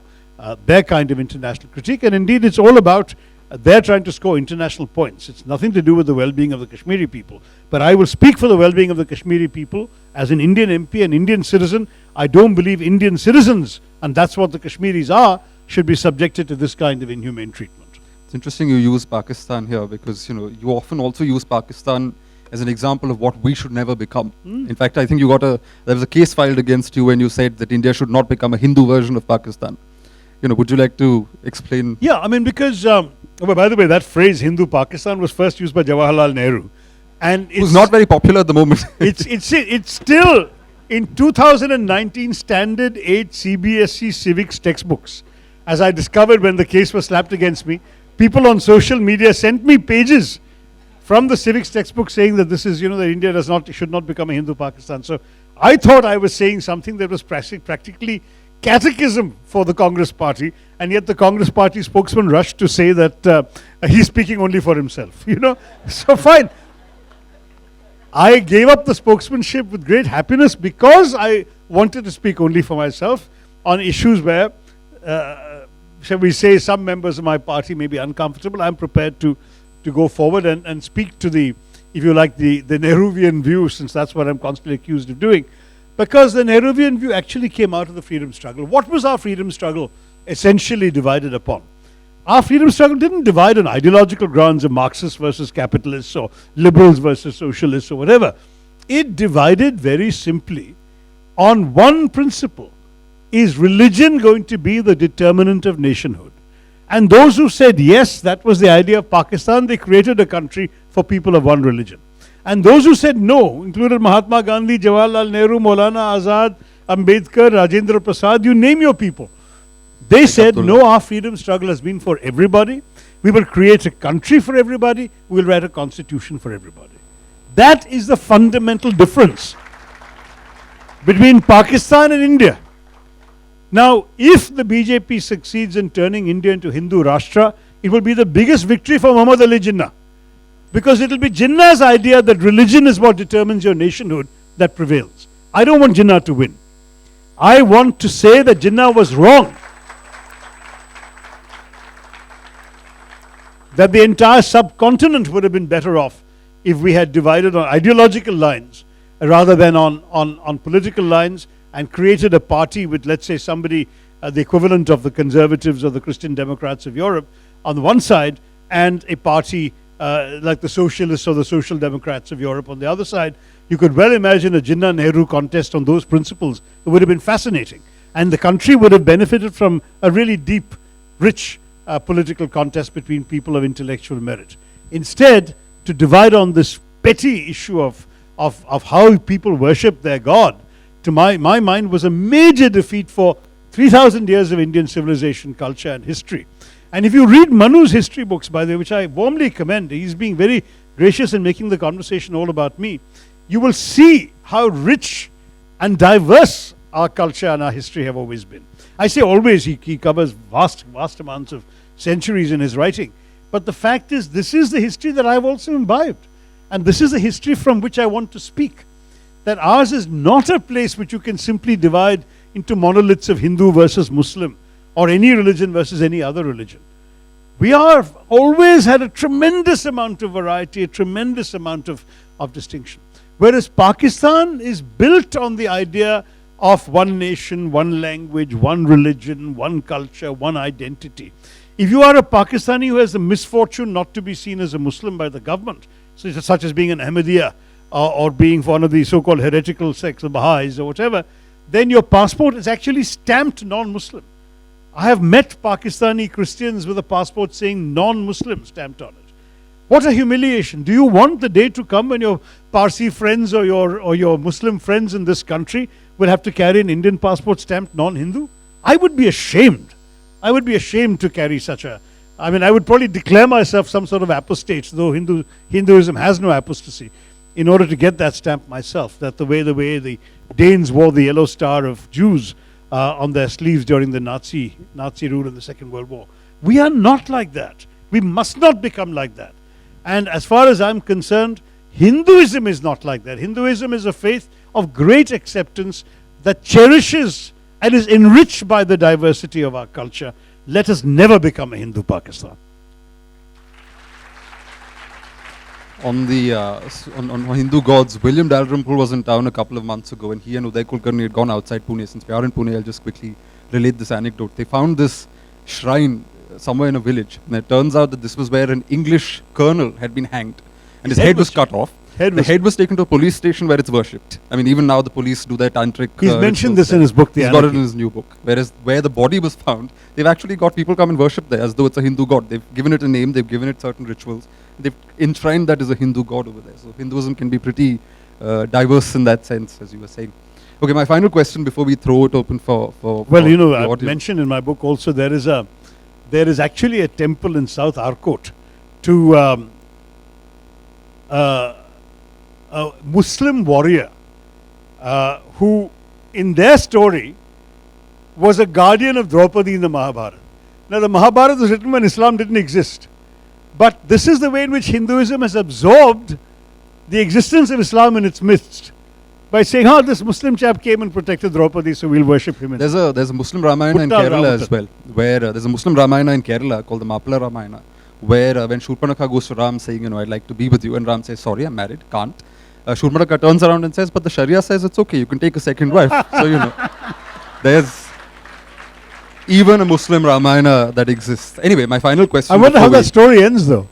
their kind of international critique. And indeed, it's all about they're trying to score international points. It's nothing to do with the well-being of the Kashmiri people. But I will speak for the well-being of the Kashmiri people as an Indian MP, an Indian citizen. I don't believe Indian citizens, and that's what the Kashmiris are, should be subjected to this kind of inhumane treatment. It's interesting you use Pakistan here because, you often also use Pakistan as an example of what we should never become. In fact, I think there was a case filed against you when you said that India should not become a Hindu version of Pakistan. would you like to explain? Yeah, I mean, because, by the way, that phrase Hindu Pakistan was first used by Jawaharlal Nehru. And Who's not very popular at the moment. it's still in 2019 standard 8 CBSE civics textbooks. As I discovered when the case was slapped against me, people on social media sent me pages from the civics textbook saying that this is, that India should not become a Hindu Pakistan. So I thought I was saying something that was practically catechism for the Congress party, and yet the Congress party spokesman rushed to say that he's speaking only for himself. So fine. I gave up the spokesmanship with great happiness because I wanted to speak only for myself on issues where, shall we say, some members of my party may be uncomfortable. I'm prepared to go forward and speak to the Nehruvian view, since that's what I'm constantly accused of doing. Because the Nehruvian view actually came out of the freedom struggle. What was our freedom struggle essentially divided upon? Our freedom struggle didn't divide on ideological grounds of Marxists versus capitalists or liberals versus socialists or whatever. It divided very simply on one principle. Is religion going to be the determinant of nationhood? And those who said yes, that was the idea of Pakistan, they created a country for people of one religion. And those who said no, included Mahatma Gandhi, Jawaharlal Nehru, Maulana Azad, Ambedkar, Rajendra Prasad, you name your people. They said, no, our freedom struggle has been for everybody. We will create a country for everybody. We will write a constitution for everybody. That is the fundamental difference between Pakistan and India. Now, if the BJP succeeds in turning India into Hindu Rashtra, it will be the biggest victory for Muhammad Ali Jinnah. Because it will be Jinnah's idea that religion is what determines your nationhood that prevails. I don't want Jinnah to win. I want to say that Jinnah was wrong. That the entire subcontinent would have been better off if we had divided on ideological lines rather than on political lines, and created a party with, let's say, somebody, the equivalent of the conservatives or the Christian Democrats of Europe on the one side, and a party like the socialists or the social democrats of Europe on the other side. You could well imagine a Jinnah-Nehru contest on those principles. It would have been fascinating. And the country would have benefited from a really deep, rich political contest between people of intellectual merit. Instead, to divide on this petty issue of how people worship their God, to my mind, was a major defeat for 3,000 years of Indian civilization, culture and history. And if you read Manu's history books, by the way, which I warmly commend, he's being very gracious in making the conversation all about me, you will see how rich and diverse our culture and our history have always been. I say always, he covers vast amounts of centuries in his writing. But the fact is, this is the history that I've also imbibed. And this is the history from which I want to speak. That ours is not a place which you can simply divide into monoliths of Hindu versus Muslim, or any religion versus any other religion. We have always had a tremendous amount of variety, a tremendous amount of distinction. Whereas Pakistan is built on the idea of one nation, one language, one religion, one culture, one identity. If you are a Pakistani who has the misfortune not to be seen as a Muslim by the government, such as being an Ahmadiyya, or being one of the so-called heretical sects, the Baha'is or whatever, then your passport is actually stamped non-Muslim. I have met Pakistani Christians with a passport saying non-Muslim stamped on it. What a humiliation. Do you want the day to come when your Parsi friends or your Muslim friends in this country will have to carry an Indian passport stamped non-Hindu? I would be ashamed. I would be ashamed to carry such a... I would probably declare myself some sort of apostate, though Hinduism has no apostasy, in order to get that stamp myself, that the way the Danes wore the yellow star of Jews on their sleeves during the Nazi rule in the Second World War. We are not like that. We must not become like that. And as far as I'm concerned, Hinduism is not like that. Hinduism is a faith of great acceptance that cherishes and is enriched by the diversity of our culture. Let us never become a Hindu Pakistan. On the on Hindu gods, William Dalrymple was in town a couple of months ago, and he and Uday Kulkarni had gone outside Pune. Since we are in Pune, I'll just quickly relate this anecdote. They found this shrine somewhere in a village, and it turns out that this was where an English colonel had been hanged, and his head was cut off. The head was taken to a police station where it's worshipped. I mean, even now the police do their tantric. He's mentioned this in his book, He's got it in his new book. Whereas where the body was found, they've actually got people come and worship there as though it's a Hindu god. They've given it a name, they've given it certain rituals. They've enshrined that as a Hindu god over there. So Hinduism can be pretty diverse in that sense, as you were saying. Okay, my final question before we throw it open for well, you know, the I audience. mentioned in my book also there is actually a temple in South Arcot to a Muslim warrior who, in their story, was a guardian of Draupadi in the Mahabharata. Now, the Mahabharata was written when Islam didn't exist. But this is the way in which Hinduism has absorbed the existence of Islam in its midst. By saying, oh, this Muslim chap came and protected Draupadi, so we'll worship him. There's a Muslim Ramayana in Kerala as well, where there's a Muslim Ramayana in Kerala called the Mappila Ramayana, where when Shurpanakha goes to Ram saying, you know, I'd like to be with you, and Ram says, sorry, I'm married, can't. Shurpanakha turns around and says, but the Sharia says it's okay, you can take a second wife. So, you know, there's even a Muslim Ramayana that exists. Anyway, my final question. I wonder how that story ends, though.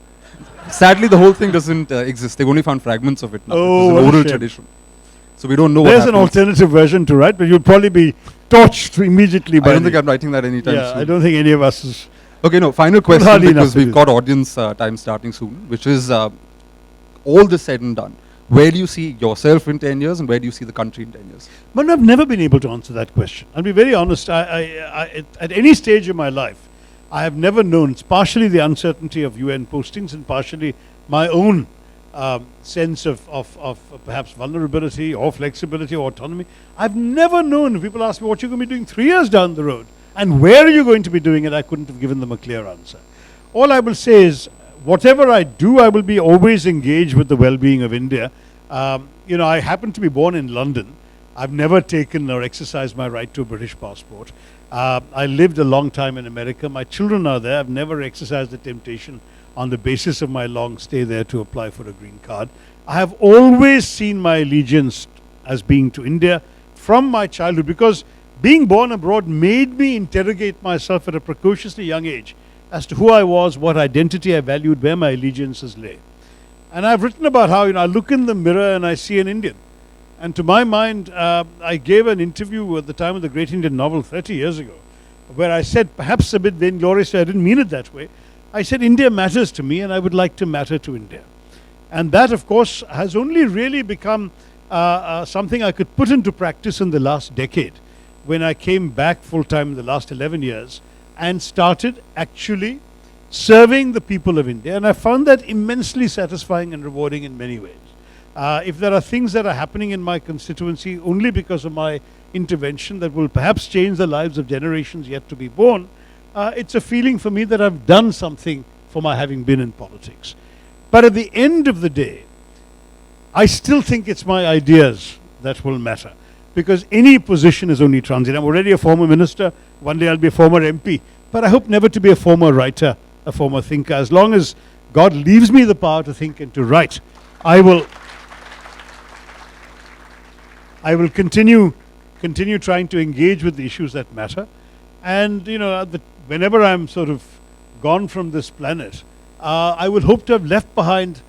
Sadly, the whole thing doesn't exist. They've only found fragments of it now. Oh, it's an what a oral shame. tradition. So we don't know There's what an happens. alternative version to write, but you'll probably be torched immediately by I don't think I'm writing that anytime soon. I don't think any of us is. Okay, no, final question hardly because enough to we've do. got audience time starting soon, which is all this said and done. Where do you see yourself in 10 years and where do you see the country in 10 years? But I've never been able to answer that question. I'll be very honest. At any stage of my life, I have never known. It's partially the uncertainty of UN postings and partially my own sense of perhaps vulnerability or flexibility or autonomy. I've never known. People ask me what you're going to be doing 3 years down the road and where are you going to be doing it. I couldn't have given them a clear answer. All I will say is, whatever I do, I will be always engaged with the well-being of India. You know, I happen to be born in London. I've never taken or exercised my right to a British passport. I lived a long time in America. My children are there. I've never exercised the temptation on the basis of my long stay there to apply for a green card. I have always seen my allegiance as being to India from my childhood, because being born abroad made me interrogate myself at a precociously young age as to who I was, what identity I valued, where my allegiances lay. And I've written about how, you know, I look in the mirror and I see an Indian. And to my mind, I gave an interview at the time of the Great Indian Novel 30 years ago, where I said, perhaps a bit vaingloriously, I didn't mean it that way. I said, India matters to me and I would like to matter to India. And that, of course, has only really become something I could put into practice in the last decade, when I came back full-time in the last 11 years and started actually serving the people of India. And I found that immensely satisfying and rewarding in many ways. If there are things that are happening in my constituency only because of my intervention that will perhaps change the lives of generations yet to be born, it's a feeling for me that I've done something for my having been in politics. But at the end of the day, I still think it's my ideas that will matter, because any position is only transient. I'm already a former minister. One day I'll be a former MP. But I hope never to be a former writer, a former thinker. As long as God leaves me the power to think and to write, I will continue trying to engage with the issues that matter. And, you know, whenever I'm sort of gone from this planet, I would hope to have left behind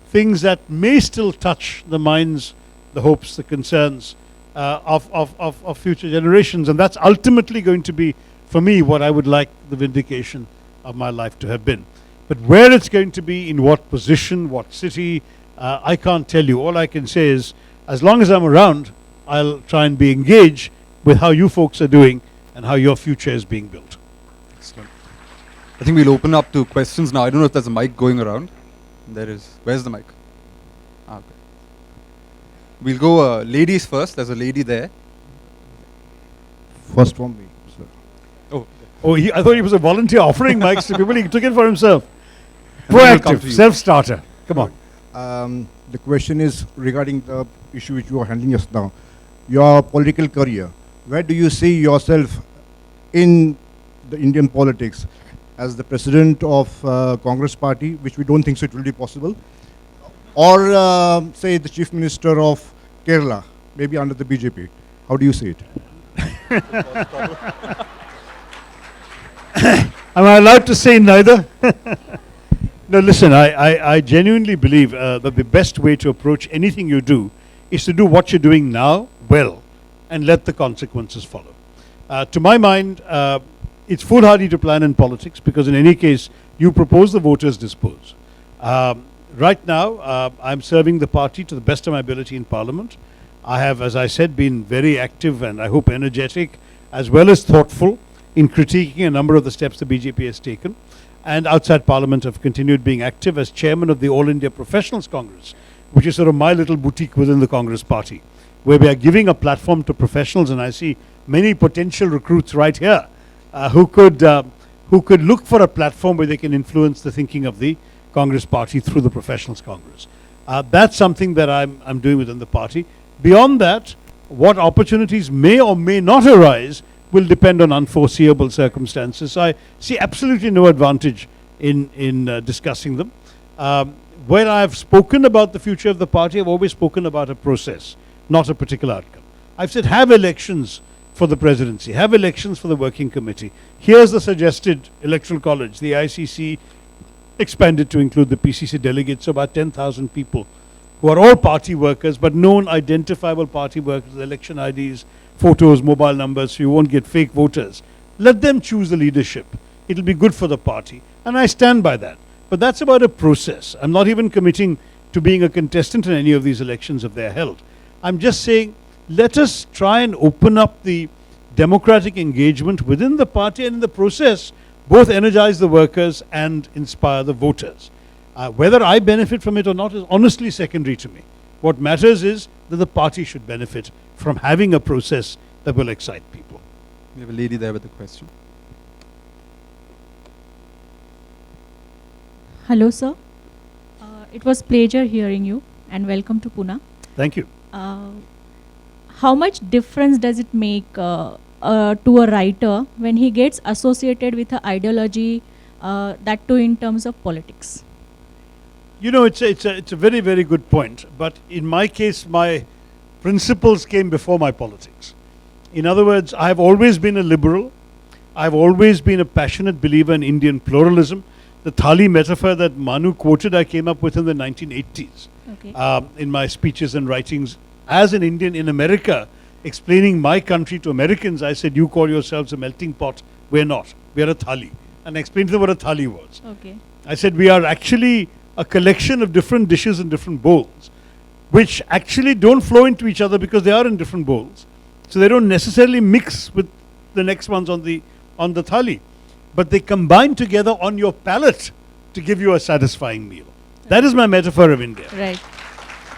things that may still touch the minds, the hopes, the concerns of future generations. And that's ultimately going to be, for me, what I would like the vindication of my life to have been. But where it's going to be, in what position, what city, I can't tell you. All I can say is, as long as I'm around, I'll try and be engaged with how you folks are doing and how your future is being built. Excellent. I think we'll open up to questions now. I don't know if there's a mic going around. There is. Where's the mic? Okay. We'll go ladies first. There's a lady there. First from me, sir. Oh, I thought he was a volunteer offering mics to people. He took it for himself. And then we'll come to Proactive, you. self-starter. Come on. The question is regarding the issue which you are handling just now. Your political career. Where do you see yourself in the Indian politics? As the president of Congress party, which we don't think so it will be possible, or say the chief minister of Kerala, maybe under the BJP. How do you see it? Am I allowed to say neither? No, listen, I genuinely believe that the best way to approach anything you do is to do what you're doing now well and let the consequences follow. To my mind, it's foolhardy to plan in politics because in any case, you propose, the voters dispose. Right now, I'm serving the party to the best of my ability in Parliament. I have, as I said, been very active and I hope energetic as well as thoughtful in critiquing a number of the steps the BJP has taken. And outside Parliament, I've continued being active as chairman of the All India Professionals Congress, which is sort of my little boutique within the Congress party, where we are giving a platform to professionals, and I see many potential recruits right here who could look for a platform where they can influence the thinking of the Congress party through the Professionals Congress. That's something that I'm doing within the party. Beyond that, what opportunities may or may not arise will depend on unforeseeable circumstances. I see absolutely no advantage in discussing them. When I've spoken about the future of the party, I've always spoken about a process, not a particular outcome. I've said have elections for the presidency, have elections for the working committee. Here's the suggested electoral college. The ICC expanded to include the PCC delegates, so about 10,000 people who are all party workers, but known identifiable party workers, election IDs, photos, mobile numbers, so you won't get fake voters. Let them choose the leadership. It'll be good for the party. And I stand by that. But that's about a process. I'm not even committing to being a contestant in any of these elections if they're held. I'm just saying, let us try and open up the democratic engagement within the party, and in the process, both energize the workers and inspire the voters. Whether I benefit from it or not is honestly secondary to me. What matters is that the party should benefit from having a process that will excite people. We have a lady there with a question. Hello, sir. It was pleasure hearing you, and welcome to Pune. Thank you. How much difference does it make to a writer when he gets associated with an ideology, that too in terms of politics? You know, it's a very, very good point. But in my case, my principles came before my politics. In other words, I have always been a liberal. I've always been a passionate believer in Indian pluralism. The thali metaphor that Manu quoted, I came up with in the 1980s. Okay. In my speeches and writings. As an Indian in America, explaining my country to Americans, I said, you call yourselves a melting pot. We're not. We're a thali. And I explained to them what a thali was. Okay. I said, we are actually a collection of different dishes in different bowls, which actually don't flow into each other because they are in different bowls. So they don't necessarily mix with the next ones on the thali. But they combine together on your palate to give you a satisfying meal. That is my metaphor of India. Right.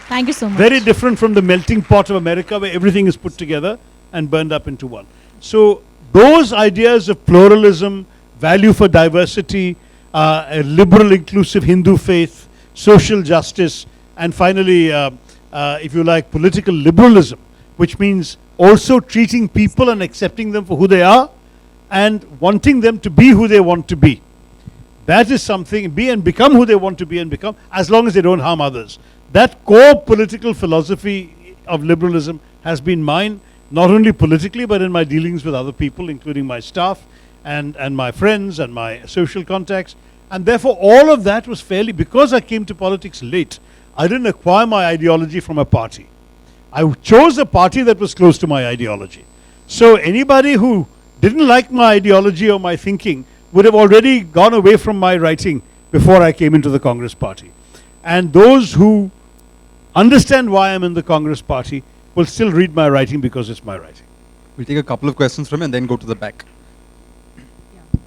Thank you so much. Very different from the melting pot of America where everything is put together and burned up into one. So those ideas of pluralism, value for diversity, a liberal inclusive Hindu faith, social justice, and finally, if you like, political liberalism, which means also treating people and accepting them for who they are and wanting them to be who they want to be. That is something, be and become who they want to be and become, as long as they don't harm others. That core political philosophy of liberalism has been mine, not only politically, but in my dealings with other people, including my staff and my friends and my social contacts. And therefore, all of that was fairly, because I came to politics late, I didn't acquire my ideology from a party. I chose a party that was close to my ideology. So anybody who didn't like my ideology or my thinking would have already gone away from my writing before I came into the Congress party. And those who understand why I'm in the Congress party will still read my writing because it's my writing. We'll take a couple of questions from you and then go to the back. Yeah.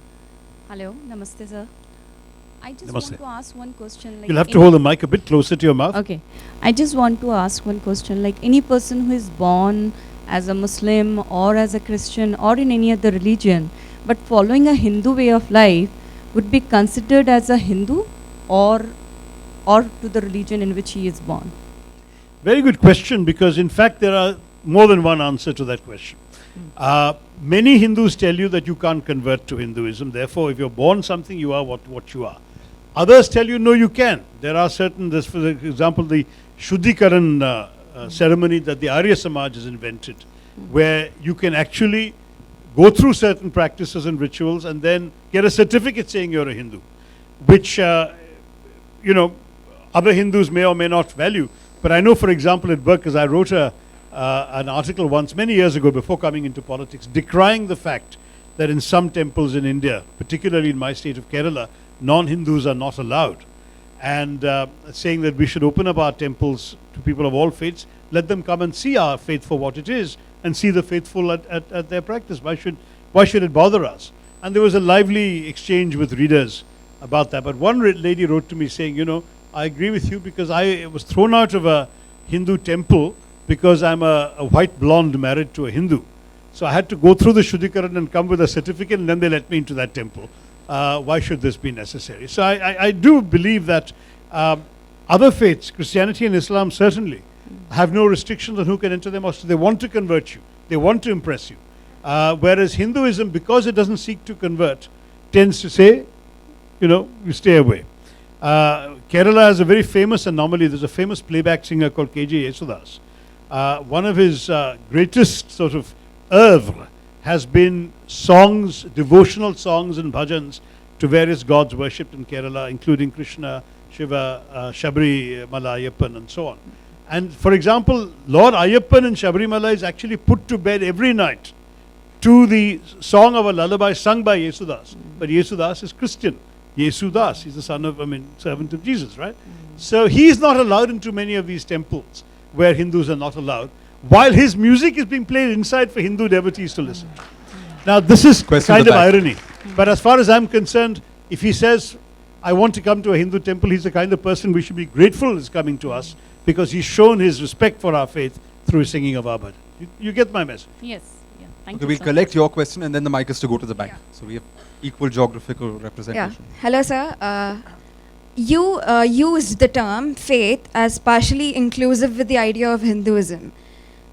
Hello, namaste sir. I just Namaste. want to ask one question. Like You'll have to hold the mic a bit closer to your mouth. Okay. I just want to ask one question. Like any person who is born as a Muslim or as a Christian or in any other religion, but following a Hindu way of life, would be considered as a Hindu or to the religion in which he is born? Very good question, because in fact there are more than one answer to that question. Many Hindus tell you that you can't convert to Hinduism. Therefore, if you're born something, you are what you are. Others tell you, no, you can. There are certain, this, for example, the Shuddhikaran ceremony that the Arya Samaj has invented, where you can actually go through certain practices and rituals and then get a certificate saying you're a Hindu, which other Hindus may or may not value. But I know, for example, at work, because I wrote an article once many years ago before coming into politics, decrying the fact that in some temples in India, particularly in my state of Kerala, non-Hindus are not allowed. And saying that we should open up our temples to people of all faiths, let them come and see our faith for what it is, and see the faithful at their practice. Why should it bother us? And there was a lively exchange with readers about that. But one lady wrote to me saying, I agree with you, because I was thrown out of a Hindu temple because I'm a white blonde married to a Hindu. So I had to go through the Shuddhikaran and come with a certificate, and then they let me into that temple. Why should this be necessary? So I do believe that other faiths, Christianity and Islam certainly, have no restrictions on who can enter their mosque. They want to convert you. They want to impress you. Whereas Hinduism, because it doesn't seek to convert, tends to say, you stay away. Kerala has a very famous anomaly. There's a famous playback singer called K.J. Yesudas. One of his greatest sort of oeuvre has been songs, devotional songs and bhajans to various gods worshipped in Kerala, including Krishna, Shiva, Shabri Mala Ayyappan, and so on. And for example, Lord Ayyappan in Shabrimala is actually put to bed every night to the song of a lullaby sung by Yesudas. But Yesudas is Christian. Yesudas, he's the servant of Jesus, right? So he's not allowed into many of these temples where Hindus are not allowed, while his music is being played inside for Hindu devotees to listen to. Now this is kind of irony. But as far as I'm concerned, if he says, I want to come to a Hindu temple, he's the kind of person we should be grateful is coming to us, because he's shown his respect for our faith through his singing of our bhajan. You get my message? Yes. Yeah. Thank Okay, you. we'll sir. collect your question, and then the mic is to go to the back. Yeah. So we have equal geographical representation. Hello, sir. You used the term faith as partially inclusive with the idea of Hinduism.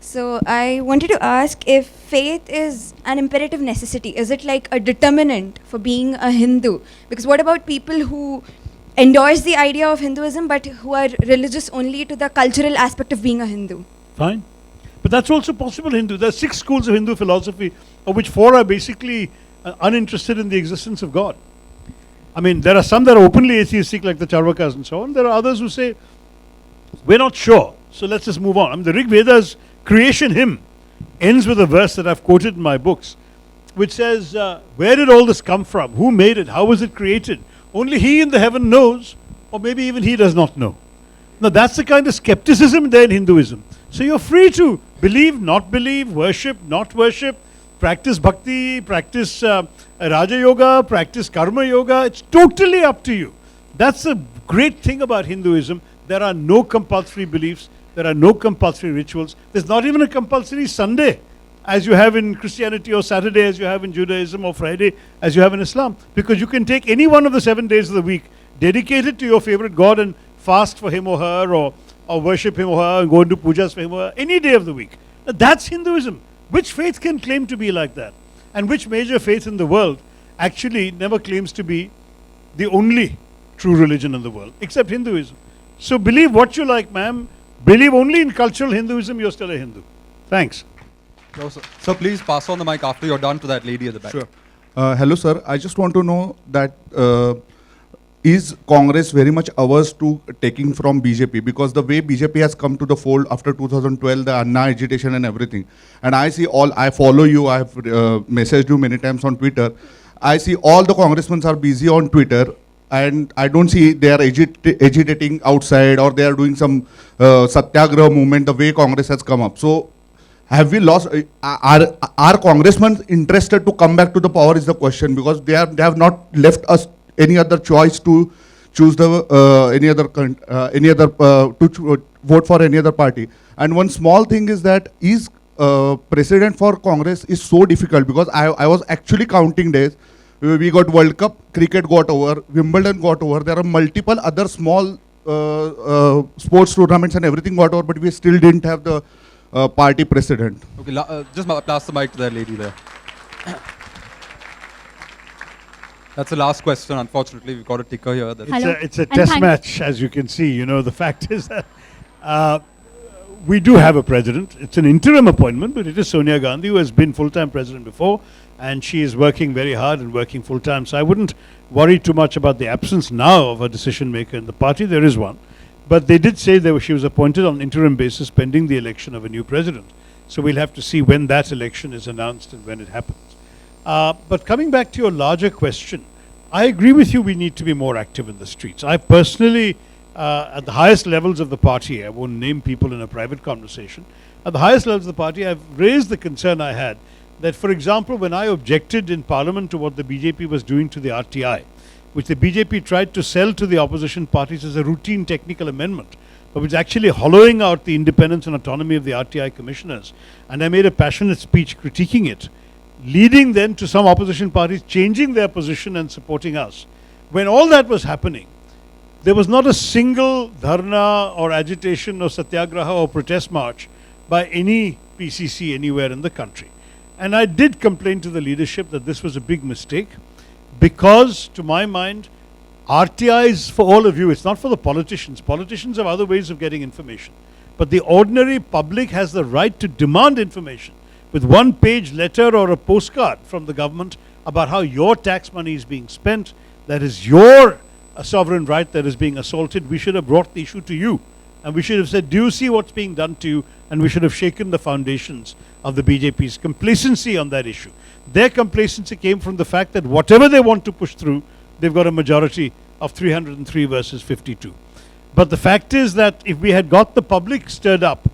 So I wanted to ask if faith is an imperative necessity. Is it like a determinant for being a Hindu? Because what about people who endorse the idea of Hinduism but who are religious only to the cultural aspect of being a Hindu? Fine. But that's also possible Hindu. There are 6 schools of Hindu philosophy, of which 4 are basically uninterested in the existence of God. I mean, there are some that are openly atheistic, like the Charvakas and so on. There are others who say, we're not sure, so let's just move on. I mean, the Rigvedas creation hymn ends with a verse that I've quoted in my books, which says, where did all this come from? Who made it? How was it created? Only he in the heaven knows, or maybe even he does not know. Now that's the kind of skepticism there in Hinduism. So you're free to believe, not believe, worship, not worship, practice bhakti, practice Raja Yoga, practice Karma Yoga. It's totally up to you. That's the great thing about Hinduism. There are no compulsory beliefs. There are no compulsory rituals. There's not even a compulsory Sunday as you have in Christianity, or Saturday as you have in Judaism, or Friday as you have in Islam. Because you can take any one of the 7 days of the week, dedicate it to your favorite God, and fast for him or her, or worship him or her, and go and do pujas for him or her, any day of the week. Now, that's Hinduism. Which faith can claim to be like that? And which major faith in the world actually never claims to be the only true religion in the world, except Hinduism? So believe what you like, ma'am. Believe only in cultural Hinduism, you're still a Hindu. Thanks. So please pass on the mic after you're done to that lady at the back. Sure. Hello, sir. I just want to know that is Congress very much averse to taking from BJP? Because the way BJP has come to the fold after 2012, the Anna agitation and everything. And I follow you, I have messaged you many times on Twitter. I see all the congressmen are busy on Twitter, and I don't see they are agitating outside, or they are doing some satyagraha movement the way Congress has come up. So have we lost, are congressmen interested to come back to the power is the question, because they have not left us any other choice to choose the vote for any other party. And one small thing is that president for Congress is so difficult, because I was actually counting days. We got World Cup, cricket got over, Wimbledon got over. There are multiple other small sports tournaments and everything got over, but we still didn't have the party president. Okay, just pass the mic to that lady there. That's the last question. Unfortunately, we've got a ticker here. It's a test match, as you can see. The fact is that we do have a president. It's an interim appointment, but it is Sonia Gandhi, who has been full-time president before, and she is working very hard and working full-time. So I wouldn't worry too much about the absence now of a decision maker in the party. There is one. But they did say she was appointed on an interim basis pending the election of a new president. So we'll have to see when that election is announced and when it happens. But coming back to your larger question, I agree with you, we need to be more active in the streets. I personally, at the highest levels of the party, I won't name people in a private conversation, at the highest levels of the party, I've raised the concern I had that, for example, when I objected in Parliament to what the BJP was doing to the RTI, which the BJP tried to sell to the opposition parties as a routine technical amendment, but which is actually hollowing out the independence and autonomy of the RTI commissioners. And I made a passionate speech critiquing it, leading then to some opposition parties changing their position and supporting us. When all that was happening, there was not a single dharna or agitation or satyagraha or protest march by any PCC anywhere in the country. And I did complain to the leadership that this was a big mistake, because to my mind, RTI is for all of you, it's not for the politicians. Politicians have other ways of getting information. But the ordinary public has the right to demand information with one-page letter or a postcard from the government about how your tax money is being spent. That is your sovereign right that is being assaulted. We should have brought the issue to you. And we should have said, do you see what's being done to you? And we should have shaken the foundations of the BJP's complacency on that issue. Their complacency came from the fact that whatever they want to push through, they've got a majority of 303 versus 52. But the fact is that if we had got the public stirred up,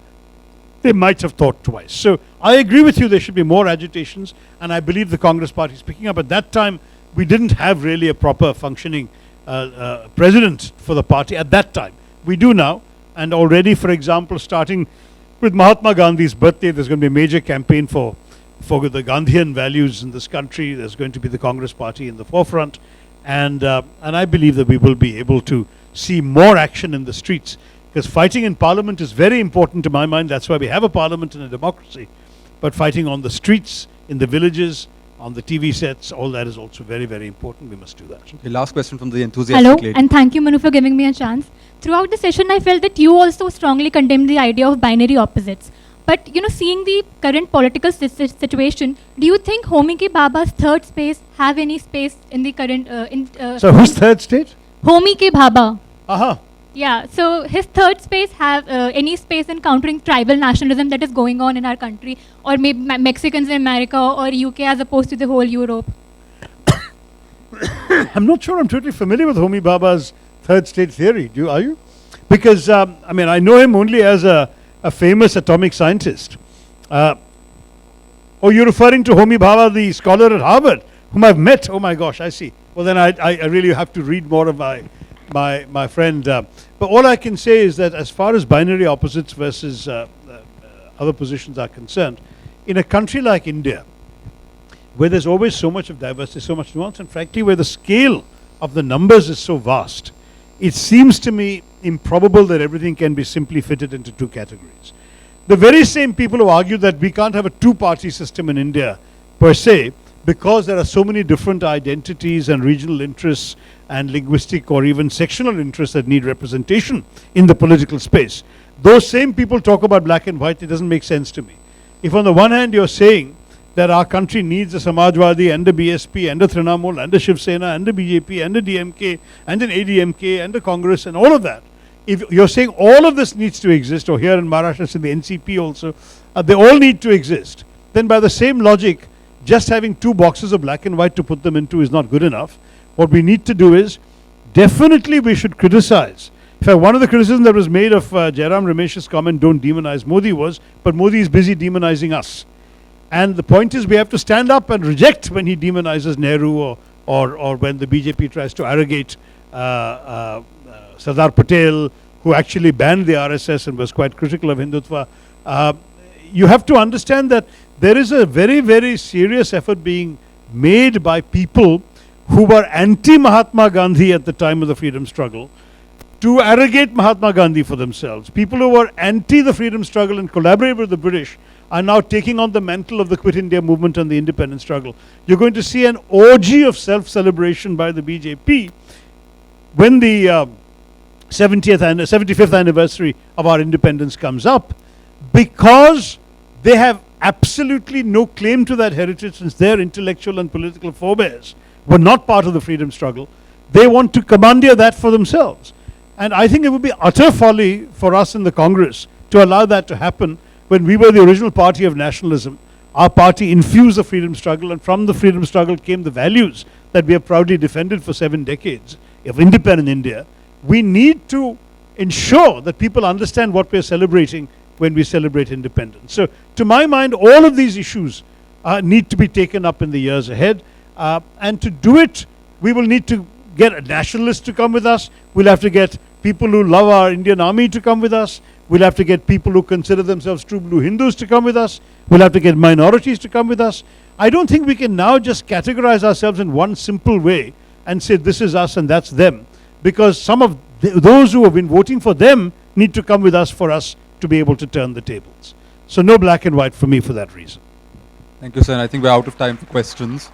they might have thought twice. So I agree with you, there should be more agitations, and I believe the Congress party is picking up. At that time, we didn't have really a proper functioning president for the party at that time. We do now, and already, for example, starting with Mahatma Gandhi's birthday, there's going to be a major campaign for the Gandhian values in this country. There's going to be the Congress party in the forefront, and I believe that we will be able to see more action in the streets, because fighting in parliament is very important to my mind. That's why we have a parliament and a democracy. But fighting on the streets, in the villages, on the TV sets, all that is also very, very important. We must do that. Okay, last question from the enthusiastic Hello, lady. and thank you, Manu, for giving me a chance. Throughout the session, I felt that you also strongly condemned the idea of binary opposites. But, seeing the current political situation, do you think Homi Ke Baba's third space have any space in the current... So whose third state? Homi Ke Baba. Aha. Yeah, so his third space have any space in countering tribal nationalism that is going on in our country, or maybe Mexicans in America or UK as opposed to the whole Europe? I'm not sure I'm totally familiar with Homi Baba's third state theory. Are you? Because, I know him only as a famous atomic scientist. Oh, you're referring to Homi Baba, the scholar at Harvard, whom I've met? Oh my gosh, I see. Well, then I really have to read more of my friend. But all I can say is that as far as binary opposites versus other positions are concerned, in a country like India, where there's always so much of diversity, so much nuance, and frankly, where the scale of the numbers is so vast, it seems to me improbable that everything can be simply fitted into two categories. The very same people who argue that we can't have a two-party system in India per se, because there are so many different identities and regional interests and linguistic or even sectional interests that need representation in the political space. Those same people talk about black and white. It doesn't make sense to me. If on the one hand you're saying that our country needs a Samajwadi and a BSP and a Trinamool and a Shiv Sena and a BJP and a DMK and an ADMK and a Congress and all of that, if you're saying all of this needs to exist, or here in Maharashtra in the NCP also, they all need to exist, then by the same logic, just having two boxes of black and white to put them into is not good enough. What we need to do is, definitely we should criticize. In fact, one of the criticisms that was made of Jairam Ramesh's comment, don't demonize Modi, was, but Modi is busy demonizing us. And the point is, we have to stand up and reject when he demonizes Nehru, or when the BJP tries to arrogate Sardar Patel, who actually banned the RSS and was quite critical of Hindutva. You have to understand that there is a very, very serious effort being made by people who were anti-Mahatma Gandhi at the time of the freedom struggle to arrogate Mahatma Gandhi for themselves. People who were anti the freedom struggle and collaborated with the British are now taking on the mantle of the Quit India movement and the independence struggle. You're going to see an orgy of self-celebration by the BJP when the 75th anniversary of our independence comes up. because they have absolutely no claim to that heritage, since their intellectual and political forebears were not part of the freedom struggle. They want to commandeer that for themselves. And I think it would be utter folly for us in the Congress to allow that to happen. When we were the original party of nationalism, our party infused the freedom struggle, and from the freedom struggle came the values that we have proudly defended for 7 decades of independent India. We need to ensure that people understand what we're celebrating when we celebrate independence. So, to my mind, all of these issues need to be taken up in the years ahead. And to do it, we will need to get a nationalist to come with us. We'll have to get people who love our Indian army to come with us. We'll have to get people who consider themselves true blue Hindus to come with us. We'll have to get minorities to come with us. I don't think we can now just categorize ourselves in one simple way and say this is us and that's them, because some of those who have been voting for them need to come with us for us to be able to turn the tables. So no black and white for me for that reason. Thank you, sir. And I think we're out of time for questions.